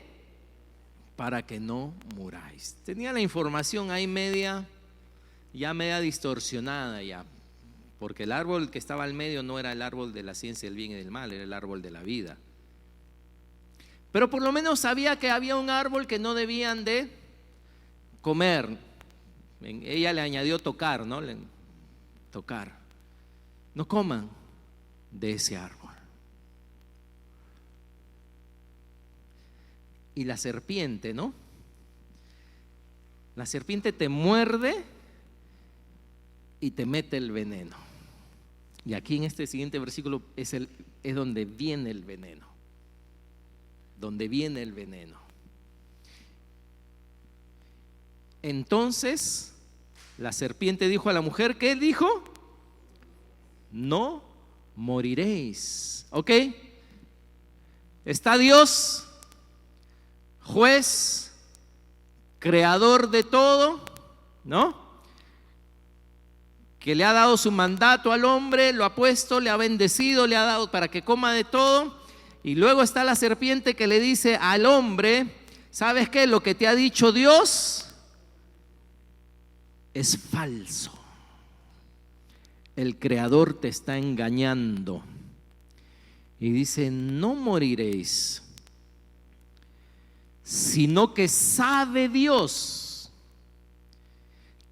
Para que no muráis. Tenía la información ahí media distorsionada ya. Porque el árbol que estaba al medio no era el árbol de la ciencia del bien y del mal, era el árbol de la vida. Pero por lo menos sabía que había un árbol que no debían de comer. Ella le añadió tocar, ¿no? Tocar. No coman de ese árbol. Y la serpiente, ¿no? La serpiente te muerde y te mete el veneno. Y aquí en este siguiente versículo es donde viene el veneno. Donde viene el veneno. Entonces la serpiente dijo a la mujer, ¿qué dijo? No moriréis. ¿Ok? Está Dios, juez, creador de todo, ¿no? Que le ha dado su mandato al hombre, lo ha puesto, le ha bendecido, le ha dado para que coma de todo. Y luego está la serpiente que le dice al hombre: ¿sabes qué? Lo que te ha dicho Dios es falso. El creador te está engañando. Y dice: no moriréis, sino que sabe Dios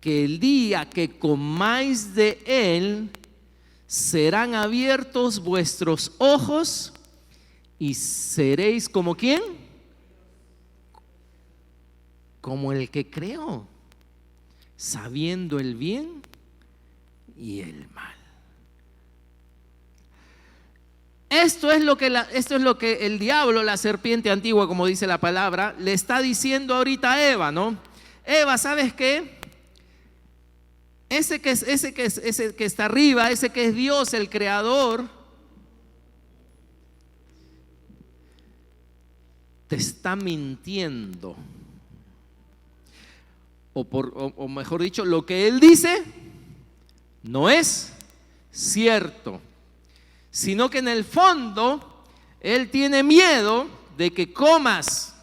que el día que comáis de él, serán abiertos vuestros ojos y seréis como ¿quién? Como el que creó, sabiendo el bien y el mal. Esto es lo que el diablo, la serpiente antigua, como dice la palabra, le está diciendo ahorita a Eva, ¿no? Eva, ¿sabes qué? Ese que está arriba, ese que es Dios, el creador, te está mintiendo. O mejor dicho, lo que él dice no es cierto, sino que en el fondo él tiene miedo de que comas,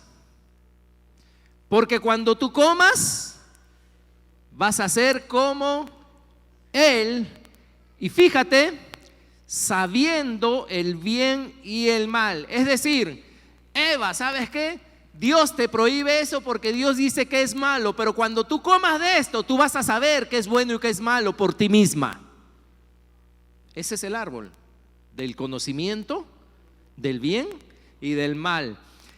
porque cuando tú comas vas a ser como él. Y fíjate, sabiendo el bien y el mal. Es decir, Eva, ¿sabes qué? Dios te prohíbe eso porque Dios dice que es malo, pero cuando tú comas de esto, tú vas a saber qué es bueno y qué es malo por ti misma. Ese es el árbol del conocimiento del bien y del mal.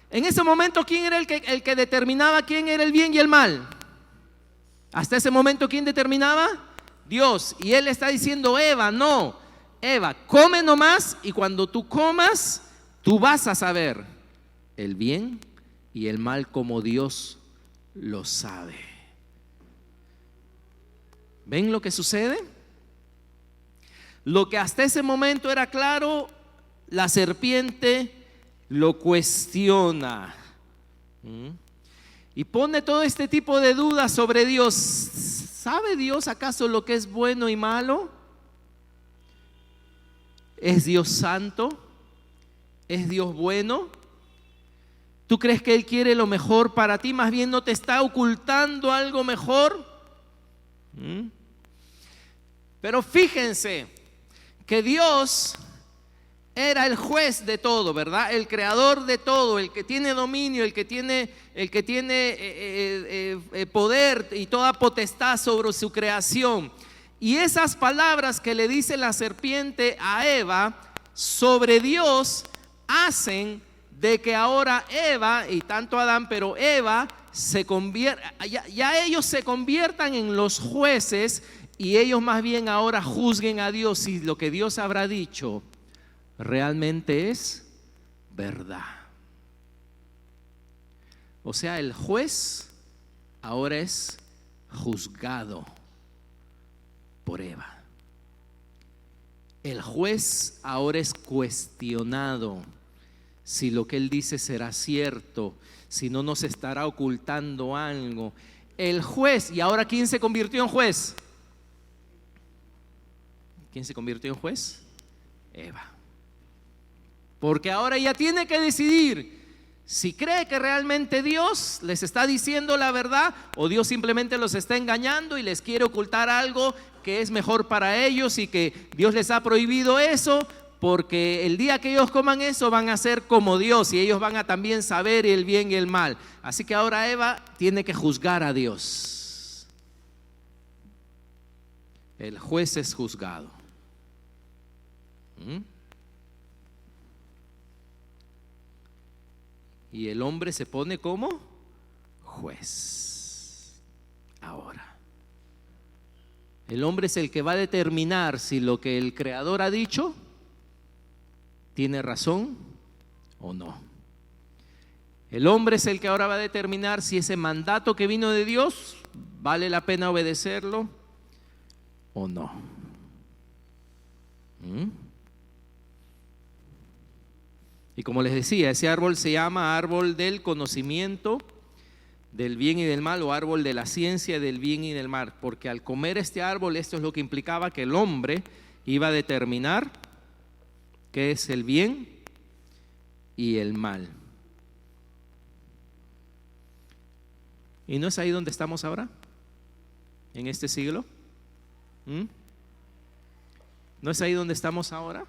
En ese momento, ¿quién era el que determinaba quién era el bien y el mal? Hasta ese momento, ¿quién determinaba? Dios. Y él está diciendo: Eva, no, Eva, come nomás, y cuando tú comas, tú vas a saber el bien y el mal como Dios lo sabe. ¿Ven lo que sucede? Lo que hasta ese momento era claro, la serpiente lo cuestiona y pone todo este tipo de dudas sobre Dios. ¿Sabe Dios acaso lo que es bueno y malo? ¿Es Dios santo? ¿Es Dios bueno? ¿Tú crees que Él quiere lo mejor para ti? Más bien, ¿no te está ocultando algo mejor? Pero fíjense que Dios era el juez de todo, ¿verdad? El creador de todo, el que tiene dominio, el que tiene poder y toda potestad sobre su creación. Y esas palabras que le dice la serpiente a Eva sobre Dios hacen de que ahora Eva, y tanto Adán, pero Eva ya ellos se conviertan en los jueces, y ellos más bien ahora juzguen a Dios si lo que Dios habrá dicho realmente es verdad. O sea, el juez ahora es juzgado por Eva. El juez ahora es cuestionado si lo que él dice será cierto, si no nos estará ocultando algo. El juez, ¿y ahora quién se convirtió en juez? ¿Quién se convirtió en juez? Eva. Porque ahora ella tiene que decidir si cree que realmente Dios les está diciendo la verdad, o Dios simplemente los está engañando y les quiere ocultar algo que es mejor para ellos, y que Dios les ha prohibido eso porque el día que ellos coman eso van a ser como Dios, y ellos van a también saber el bien y el mal. Así que ahora Eva tiene que juzgar a Dios. El juez es juzgado. Y el hombre se pone como juez. Ahora, el hombre es el que va a determinar si lo que el Creador ha dicho tiene razón o no. El hombre es el que ahora va a determinar si ese mandato que vino de Dios vale la pena obedecerlo o no. Y como les decía, ese árbol se llama árbol del conocimiento del bien y del mal, o árbol de la ciencia del bien y del mal, porque al comer este árbol, esto es lo que implicaba que el hombre iba a determinar qué es el bien y el mal. ¿Y no es ahí donde estamos ahora? ¿En este siglo? ¿No es ahí donde estamos ahora?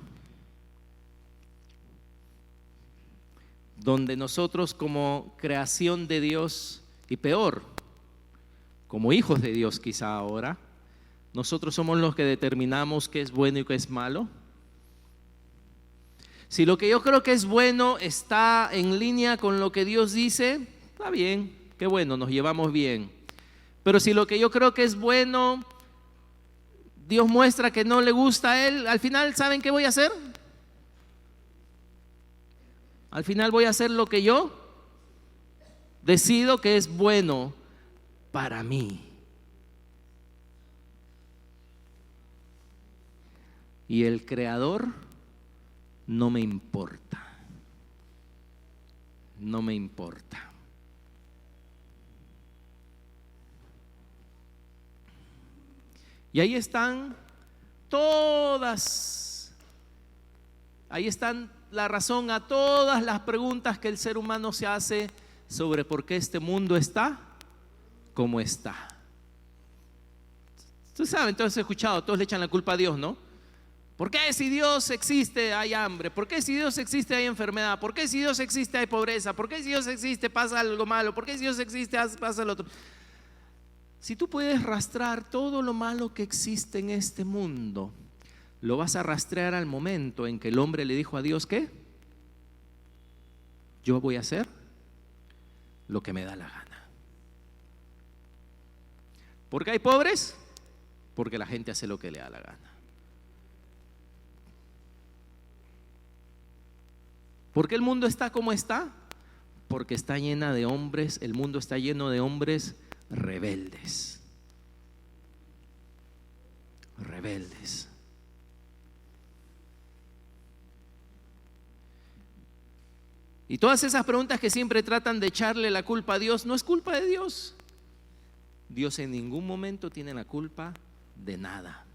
Donde nosotros como creación de Dios, y peor, como hijos de Dios quizá ahora, nosotros somos los que determinamos qué es bueno y qué es malo. Si lo que yo creo que es bueno está en línea con lo que Dios dice, está bien, qué bueno, nos llevamos bien. Pero si lo que yo creo que es bueno, Dios muestra que no le gusta a Él, al final, ¿saben qué voy a hacer? Al final voy a hacer lo que yo decido que es bueno para mí. Y el Creador no me importa. No me importa. Y ahí están ahí están la razón a todas las preguntas que el ser humano se hace sobre por qué este mundo está como está. Ustedes saben, todos he escuchado, todos le echan la culpa a Dios, ¿no? ¿Por qué si Dios existe hay hambre? ¿Por qué si Dios existe hay enfermedad? ¿Por qué si Dios existe hay pobreza? ¿Por qué si Dios existe pasa algo malo? ¿Por qué si Dios existe pasa lo otro? Si tú puedes rastrar todo lo malo que existe en este mundo, lo vas a rastrear al momento en que el hombre le dijo a Dios, ¿qué? Yo voy a hacer lo que me da la gana. ¿Por qué hay pobres? Porque la gente hace lo que le da la gana. ¿Por qué el mundo está como está? Porque está llena de hombres, el mundo está lleno de hombres rebeldes. Rebeldes. Y todas esas preguntas que siempre tratan de echarle la culpa a Dios, no es culpa de Dios. Dios en ningún momento tiene la culpa de nada.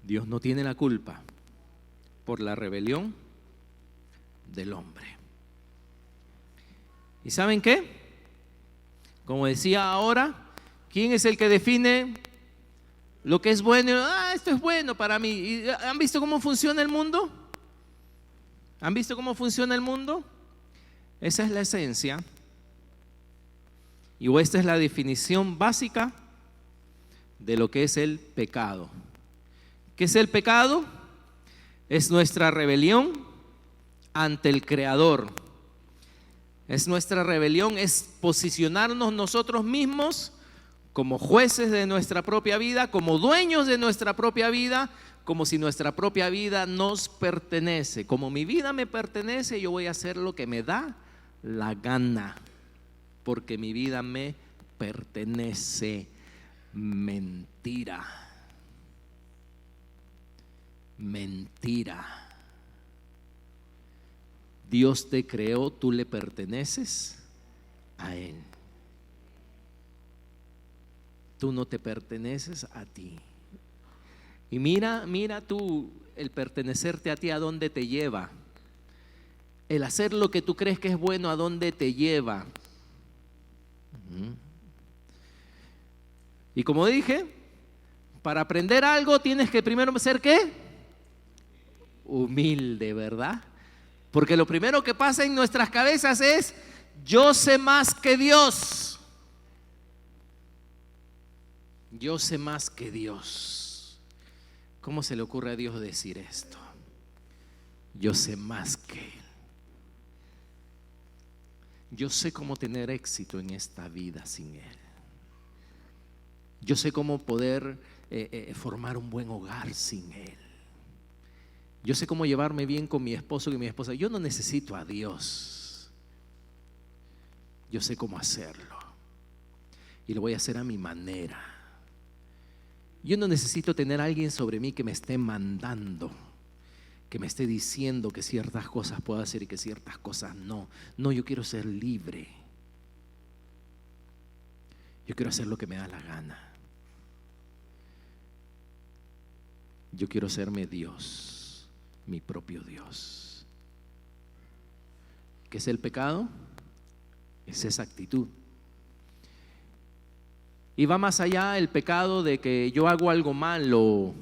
Dios no tiene la culpa por la rebelión del hombre. ¿Y saben qué? Como decía ahora, ¿quién es el que define lo que es bueno? Esto es bueno para mí. ¿Y han visto cómo funciona el mundo? ¿Han visto cómo funciona el mundo? Esa es la esencia. Y esta es la definición básica de lo que es el pecado. ¿Qué es el pecado? Es nuestra rebelión ante el Creador. Es nuestra rebelión, es posicionarnos nosotros mismos como jueces de nuestra propia vida, como dueños de nuestra propia vida, como si nuestra propia vida nos pertenece. Como mi vida me pertenece, yo voy a hacer lo que me da la gana, porque mi vida me pertenece. Mentira. Mentira. Dios te creó, tú le perteneces a Él. Tú no te perteneces a ti. Y mira tú, el pertenecerte a ti, ¿a dónde te lleva? El hacer lo que tú crees que es bueno, ¿a dónde te lleva? Y como dije, para aprender algo tienes que primero ser ¿qué? Humilde, ¿verdad? Porque lo primero que pasa en nuestras cabezas es: yo sé más que Dios. Yo sé más que Dios. ¿Cómo se le ocurre a Dios decir esto? Yo sé más que Él. Yo sé cómo tener éxito en esta vida sin Él. Yo sé cómo poder formar un buen hogar sin Él. Yo sé cómo llevarme bien con mi esposo y mi esposa. Yo no necesito a Dios. Yo sé cómo hacerlo. Y lo voy a hacer a mi manera. Yo no necesito tener a alguien sobre mí que me esté mandando, que me esté diciendo que ciertas cosas puedo hacer y que ciertas cosas no. No, yo quiero ser libre. Yo quiero hacer lo que me da la gana. Yo quiero serme Dios, mi propio Dios. ¿Qué es el pecado? Es esa actitud. Y va más allá el pecado de que yo hago algo malo,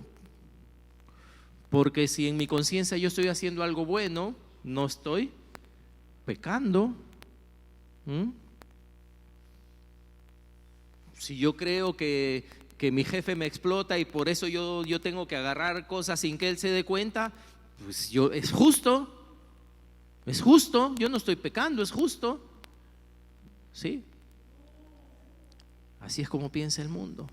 porque si en mi conciencia yo estoy haciendo algo bueno, no estoy pecando. Si yo creo que mi jefe me explota y por eso yo tengo que agarrar cosas sin que él se dé cuenta, pues es justo, yo no estoy pecando, es justo, ¿sí? Así es como piensa el mundo.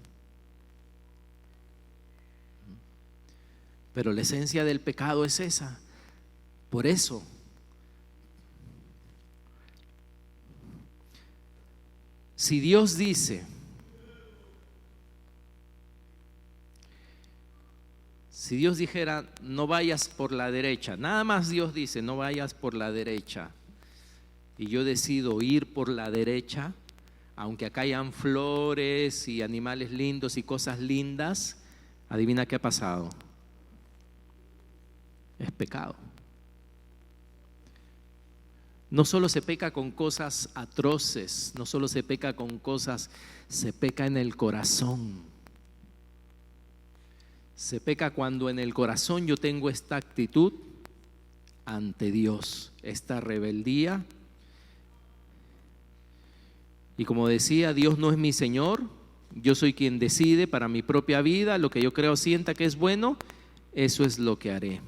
Pero la esencia del pecado es esa. Por eso, si Dios dice, si Dios dijera, no vayas por la derecha, nada más Dios dice, no vayas por la derecha, y yo decido ir por la derecha, aunque acá hayan flores y animales lindos y cosas lindas, adivina qué ha pasado. Es pecado. No solo se peca con cosas atroces, no solo se peca con cosas, se peca en el corazón. Se peca cuando en el corazón yo tengo esta actitud ante Dios, esta rebeldía. Y como decía, Dios no es mi Señor, yo soy quien decide para mi propia vida, lo que yo creo sienta que es bueno, eso es lo que haré.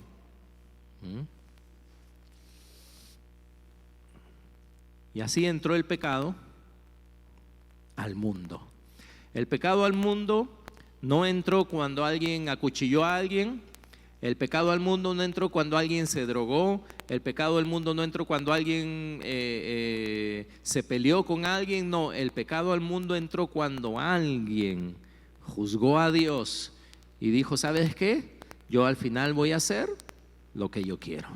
Y así entró el pecado al mundo. El pecado al mundo no entró cuando alguien acuchilló a alguien. El pecado al mundo no entró cuando alguien se drogó. El pecado al mundo no entró cuando alguien se peleó con alguien. No, el pecado al mundo entró cuando alguien juzgó a Dios y dijo, ¿sabes qué? Yo al final voy a hacer lo que yo quiero.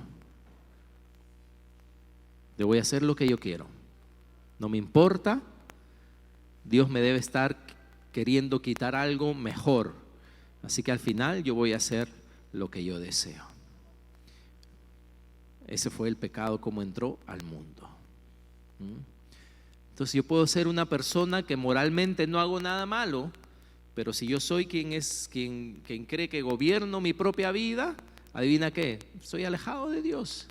Yo voy a hacer lo que yo quiero. No me importa. Dios me debe estar queriendo quitar algo mejor. Así que al final yo voy a hacer lo que yo deseo. Ese fue el pecado como entró al mundo. Entonces yo puedo ser una persona que moralmente no hago nada malo, pero si yo soy quien cree que gobierno mi propia vida, adivina qué, estoy alejado de Dios.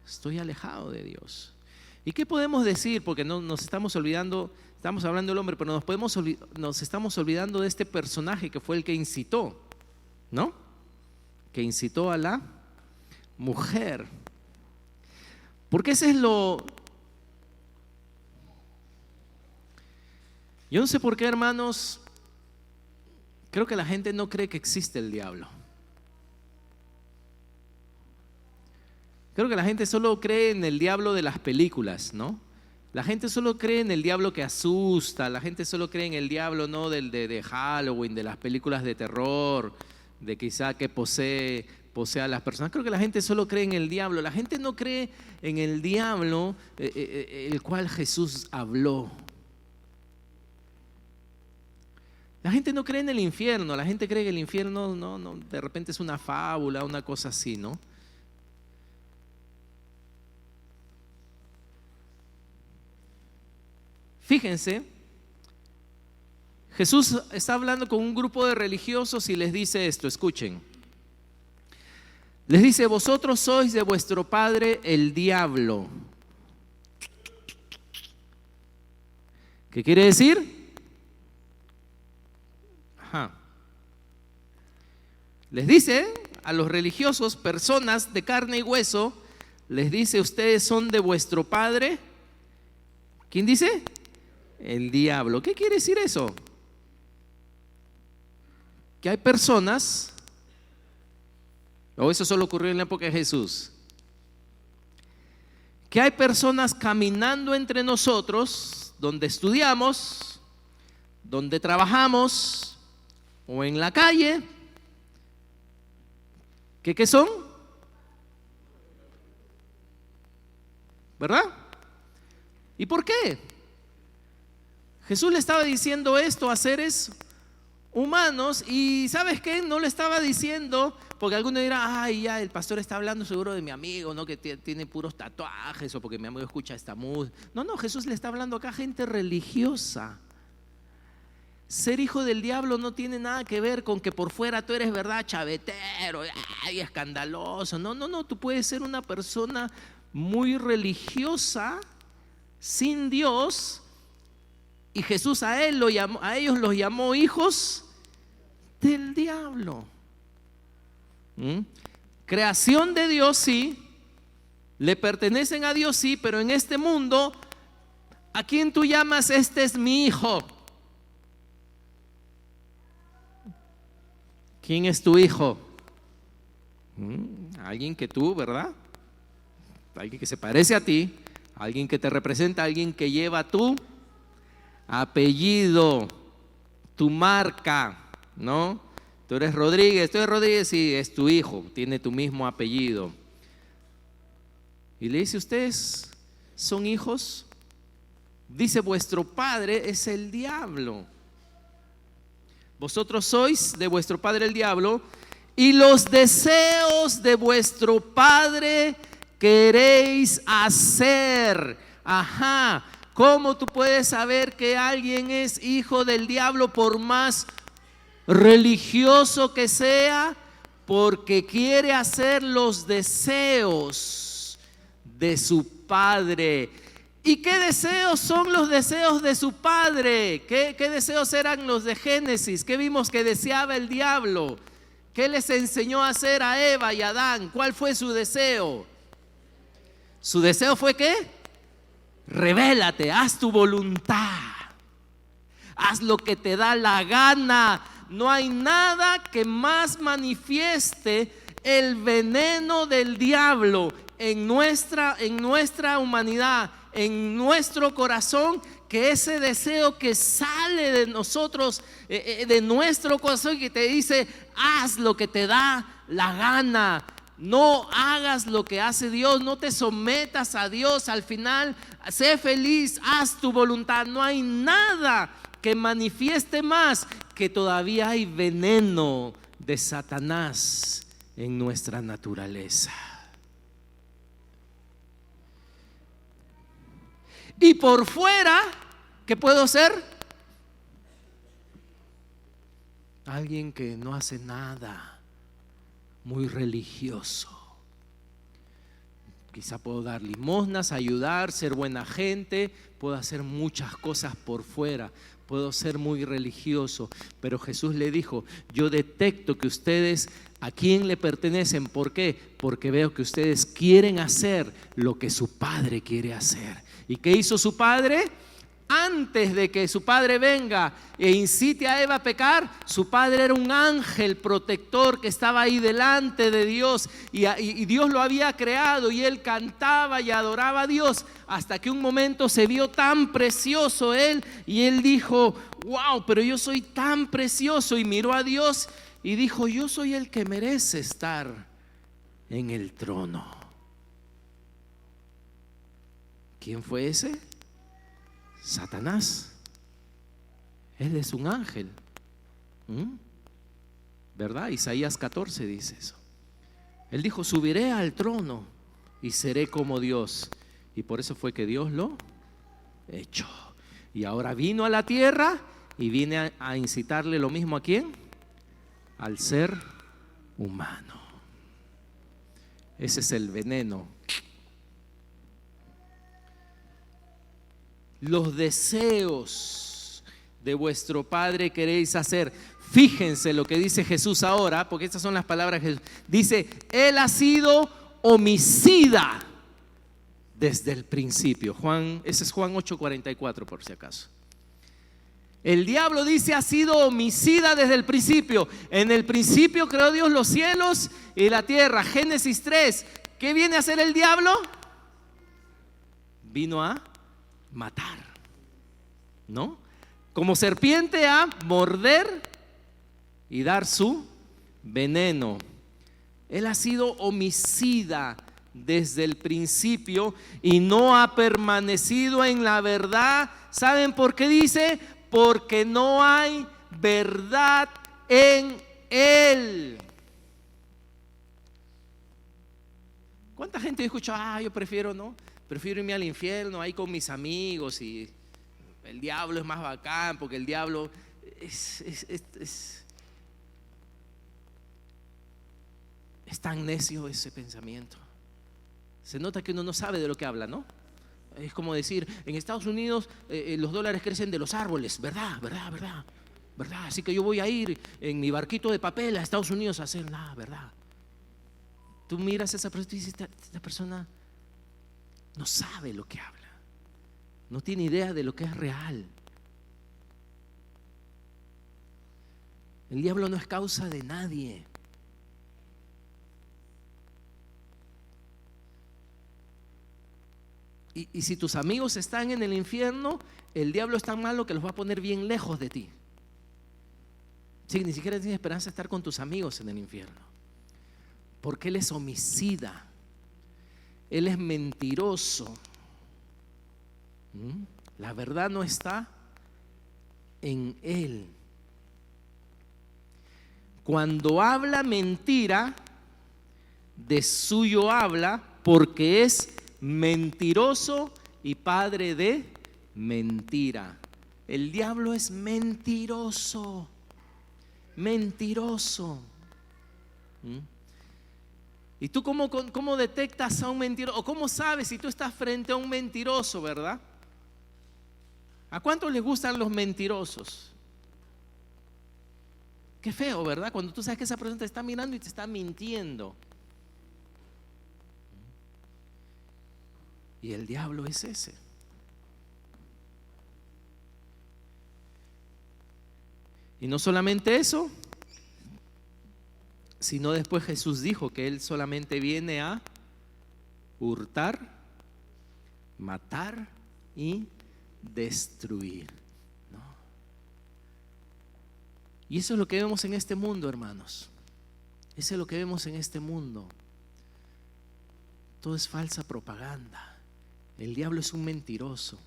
Estoy alejado de Dios. ¿Y qué podemos decir? Porque no nos estamos olvidando, estamos hablando del hombre, pero nos estamos olvidando de este personaje que fue el que incitó, ¿no? Que incitó a la mujer. Porque ese es lo... Yo no sé por qué, hermanos, creo que la gente no cree que existe el diablo. Creo que la gente solo cree en el diablo de las películas, ¿no? La gente solo cree en el diablo que asusta, la gente solo cree en el diablo, ¿no? de Halloween, de las películas de terror, de quizá que posee a las personas. Creo que la gente solo cree en el diablo. La gente no cree en el diablo el cual Jesús habló. La gente no cree en el infierno. La gente cree que el infierno no, de repente es una fábula, una cosa así, ¿no? Fíjense, Jesús está hablando con un grupo de religiosos y les dice esto, escuchen. Les dice, vosotros sois de vuestro padre el diablo. ¿Qué quiere decir? Les dice a los religiosos, personas de carne y hueso, les dice, ustedes son de vuestro padre. ¿Quién dice? El diablo. ¿Qué quiere decir eso? Que hay personas, o eso solo ocurrió en la época de Jesús, que hay personas caminando entre nosotros, donde estudiamos, donde trabajamos, o en la calle, ¿qué son? ¿Verdad? ¿Y por qué? Jesús le estaba diciendo esto a seres humanos y ¿sabes qué? No le estaba diciendo, porque alguno dirá, ay, ya el pastor está hablando seguro de mi amigo, ¿no? Que tiene puros tatuajes o porque mi amigo escucha esta música. No, Jesús le está hablando acá a gente religiosa. Ser hijo del diablo no tiene nada que ver con que por fuera tú eres, ¿verdad?, chavetero, ay, escandaloso. No, tú puedes ser una persona muy religiosa, sin Dios, y Jesús a ellos los llamó hijos del diablo. Creación de Dios, sí, le pertenecen a Dios, sí, pero en este mundo, ¿a quién tú llamas? Este es mi hijo. ¿Quién es tu hijo? Alguien que tú, ¿verdad? Alguien que se parece a ti, alguien que te representa, alguien que lleva tu apellido, tu marca, ¿no? Tú eres Rodríguez, sí, es tu hijo, tiene tu mismo apellido. Y le dice, ¿ustedes son hijos? Dice, vuestro padre es el diablo. Vosotros sois de vuestro padre el diablo, y los deseos de vuestro padre queréis hacer. Ajá, ¿cómo tú puedes saber que alguien es hijo del diablo por más religioso que sea? Porque quiere hacer los deseos de su padre. ¿Y qué deseos son los deseos de su padre? ¿Qué deseos eran los de Génesis? ¿Qué vimos que deseaba el diablo? ¿Qué les enseñó a hacer a Eva y a Adán? ¿Cuál fue su deseo? ¿Su deseo fue qué? Rebélate, haz tu voluntad, haz lo que te da la gana. No hay nada que más manifieste el veneno del diablo en nuestra humanidad, en nuestro corazón, que ese deseo que sale de nosotros, de nuestro corazón, que te dice, haz lo que te da la gana. No hagas lo que hace Dios, no te sometas a Dios. Al final, sé feliz, haz tu voluntad. No hay nada que manifieste más que todavía hay veneno de Satanás en nuestra naturaleza. Y por fuera, ¿qué puedo ser? Alguien que no hace nada, muy religioso. Quizá puedo dar limosnas, ayudar, ser buena gente, puedo hacer muchas cosas por fuera, puedo ser muy religioso, pero Jesús le dijo, yo detecto que ustedes a quién le pertenecen. ¿Por qué? Porque veo que ustedes quieren hacer lo que su padre quiere hacer. ¿Y qué hizo su padre? Antes de que su padre venga e incite a Eva a pecar, su padre era un ángel protector que estaba ahí delante de Dios, y Dios lo había creado, y él cantaba y adoraba a Dios, hasta que un momento se vio tan precioso él, y él dijo, wow, pero yo soy tan precioso, y miró a Dios y dijo, yo soy el que merece estar en el trono. ¿Quién fue ese? Satanás. Él es un ángel, ¿verdad? Isaías 14 dice eso. Él dijo, subiré al trono y seré como Dios. Y por eso fue que Dios lo echó. Y ahora vino a la tierra y viene a incitarle lo mismo. ¿A quién? Al ser humano. Ese es el veneno. Los deseos de vuestro padre queréis hacer. Fíjense lo que dice Jesús ahora, porque estas son las palabras de Jesús. Dice, él ha sido homicida desde el principio. Ese es Juan 8:44, por si acaso. El diablo dice, ha sido homicida desde el principio. En el principio creó Dios los cielos y la tierra. Génesis 3. ¿Qué viene a hacer el diablo? Vino a matar, ¿no? Como serpiente a morder y dar su veneno. Él ha sido homicida desde el principio y no ha permanecido en la verdad. ¿Saben por qué dice? Porque no hay verdad en él. ¿Cuánta gente escucha? Yo prefiero irme al infierno ahí con mis amigos, y el diablo es más bacán porque el diablo es tan necio ese pensamiento. Se nota que uno no sabe de lo que habla, ¿no? Es como decir, en Estados Unidos los dólares crecen de los árboles, ¿verdad? Así que yo voy a ir en mi barquito de papel a Estados Unidos a hacer nada, ¿verdad? Tú miras a esa persona y dices, esta persona no sabe lo que habla, no tiene idea de lo que es real. El diablo no es causa de nadie. Y si tus amigos están en el infierno, el diablo es tan malo que los va a poner bien lejos de ti. Sí, ni siquiera tienes esperanza de estar con tus amigos en el infierno, porque él es homicida, él es mentiroso. La verdad no está en él. Cuando habla mentira, de suyo habla, porque es mentiroso y padre de mentira. El diablo es mentiroso. ¿Y tú cómo detectas a un mentiroso? ¿O cómo sabes si tú estás frente a un mentiroso, verdad? ¿A cuántos les gustan los mentirosos? Qué feo, ¿verdad? Cuando tú sabes que esa persona te está mirando y te está mintiendo. Y el diablo es ese. Y no solamente eso, sino después Jesús dijo que Él solamente viene a hurtar, matar y destruir, ¿no? Y eso es lo que vemos en este mundo, hermanos. Eso es lo que vemos en este mundo. Todo es falsa propaganda. El diablo es un mentiroso.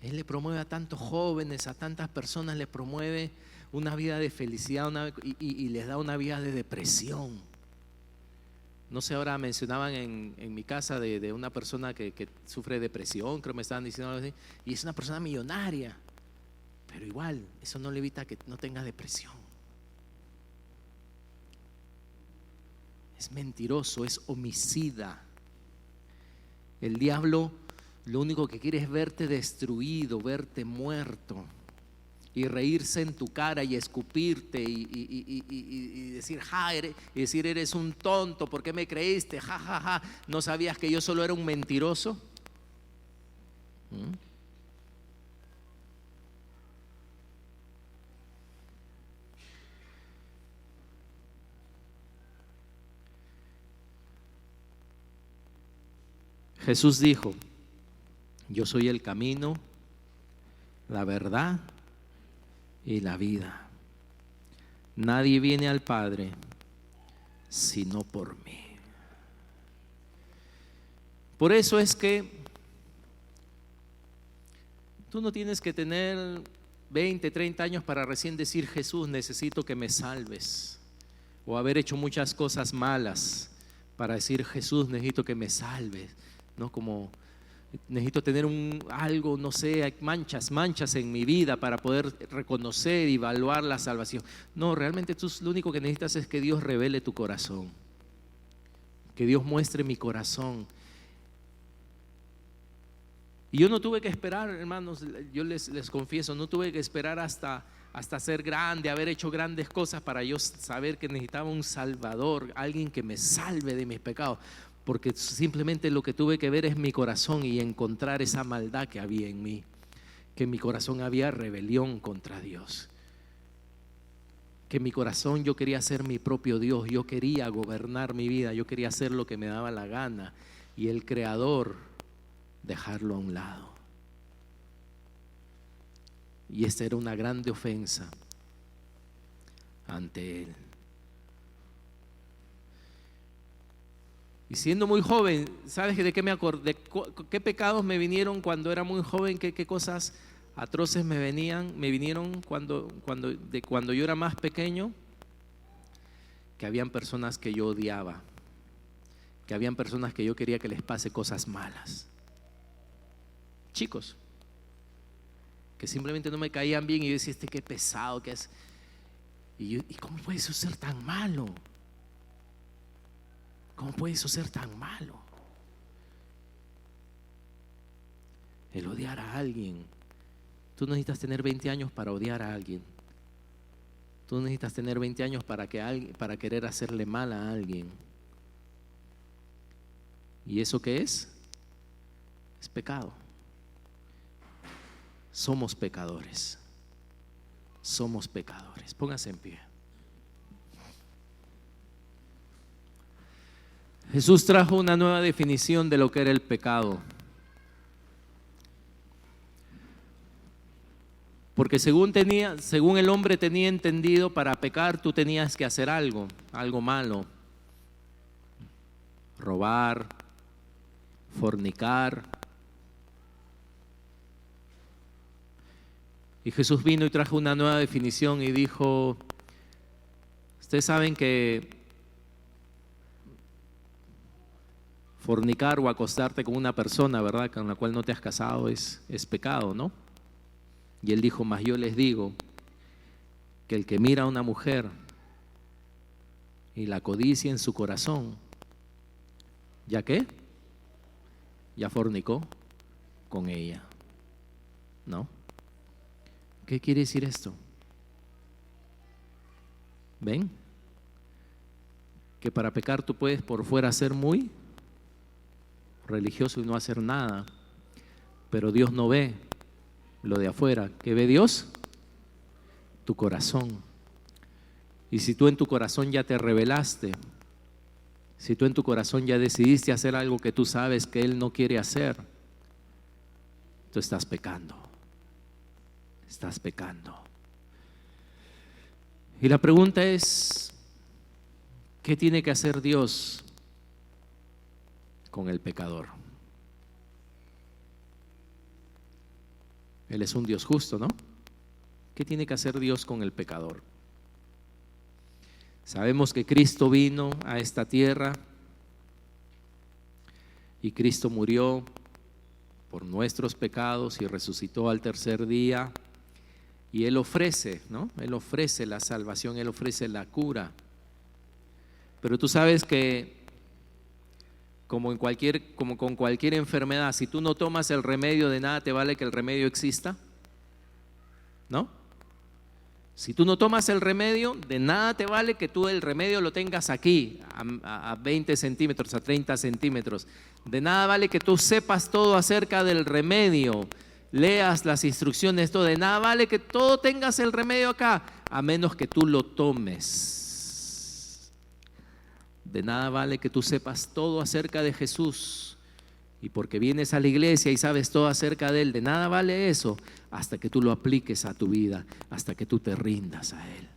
Él le promueve a tantos jóvenes, a tantas personas, le promueve una vida de felicidad y les da una vida de depresión. No sé, ahora mencionaban en mi casa de una persona que sufre depresión, creo que me estaban diciendo algo así, y es una persona millonaria, pero igual, eso no le evita que no tenga depresión. Es mentiroso, es homicida. El diablo lo único que quiere es verte destruido, verte muerto, y reírse en tu cara y escupirte y decir, eres un tonto, ¿por qué me creíste? Ja, ja, ja, ¿no sabías que yo solo era un mentiroso? Jesús dijo: yo soy el camino, la verdad y la vida. Nadie viene al Padre sino por mí. Por eso es que tú no tienes que tener 20, 30 años para recién decir: Jesús, necesito que me salves, o haber hecho muchas cosas malas para decir: Jesús, necesito que me salves, ¿no? Como necesito tener algo, no sé, manchas en mi vida para poder reconocer y evaluar la salvación. No, realmente tú lo único que necesitas es que Dios revele tu corazón, que Dios muestre mi corazón. Y yo no tuve que esperar, hermanos, yo les confieso, no tuve que esperar hasta ser grande, haber hecho grandes cosas para yo saber que necesitaba un Salvador, alguien que me salve de mis pecados. Porque simplemente lo que tuve que ver es mi corazón y encontrar esa maldad que había en mí, que en mi corazón había rebelión contra Dios, que en mi corazón yo quería ser mi propio Dios, yo quería gobernar mi vida, yo quería hacer lo que me daba la gana, y el Creador dejarlo a un lado. Y esta era una grande ofensa ante Él. Y siendo muy joven, ¿sabes de qué me acordé? ¿Qué pecados me vinieron cuando era muy joven? ¿Qué cosas atroces me vinieron cuando yo era más pequeño? Que habían personas que yo odiaba, que habían personas que yo quería que les pase cosas malas. Chicos, que simplemente no me caían bien y yo decía, qué pesado que es. ¿Y cómo puede eso ser tan malo? ¿Cómo puede eso ser tan malo? El odiar a alguien. Tú no necesitas tener 20 años para odiar a alguien. Tú no necesitas tener 20 años para querer hacerle mal a alguien. ¿Y eso qué es? Es pecado. Somos pecadores. Somos pecadores. Póngase en pie. Jesús trajo una nueva definición de lo que era el pecado. Porque según el hombre tenía entendido, para pecar tú tenías que hacer algo malo. Robar, fornicar. Y Jesús vino y trajo una nueva definición y dijo, ustedes saben que fornicar o acostarte con una persona, ¿verdad?, con la cual no te has casado es pecado, ¿no? Y él dijo, mas yo les digo que el que mira a una mujer y la codicia en su corazón, ¿ya qué? Ya fornicó con ella, ¿no? ¿Qué quiere decir esto? ¿Ven? Que para pecar tú puedes por fuera ser muy religioso y no hacer nada, pero Dios no ve lo de afuera. ¿Qué ve Dios? Tu corazón. Y si tú en tu corazón ya te rebelaste, si tú en tu corazón ya decidiste hacer algo que tú sabes que Él no quiere hacer, tú estás pecando. Estás pecando. Y la pregunta es, ¿qué tiene que hacer Dios con el pecador? Él es un Dios justo, ¿no? ¿Qué tiene que hacer Dios con el pecador? Sabemos que Cristo vino a esta tierra y Cristo murió por nuestros pecados y resucitó al tercer día. Y Él ofrece, ¿no? Él ofrece la salvación, Él ofrece la cura. Pero tú sabes que como con cualquier enfermedad, si tú no tomas el remedio, de nada te vale que el remedio exista, ¿no? Si tú no tomas el remedio, de nada te vale que tú el remedio lo tengas aquí, a 20 centímetros, a 30 centímetros. De nada vale que tú sepas todo acerca del remedio, leas las instrucciones, todo. De nada vale que todo tengas el remedio acá, a menos que tú lo tomes. De nada vale que tú sepas todo acerca de Jesús y porque vienes a la iglesia y sabes todo acerca de Él. De nada vale eso hasta que tú lo apliques a tu vida, hasta que tú te rindas a Él.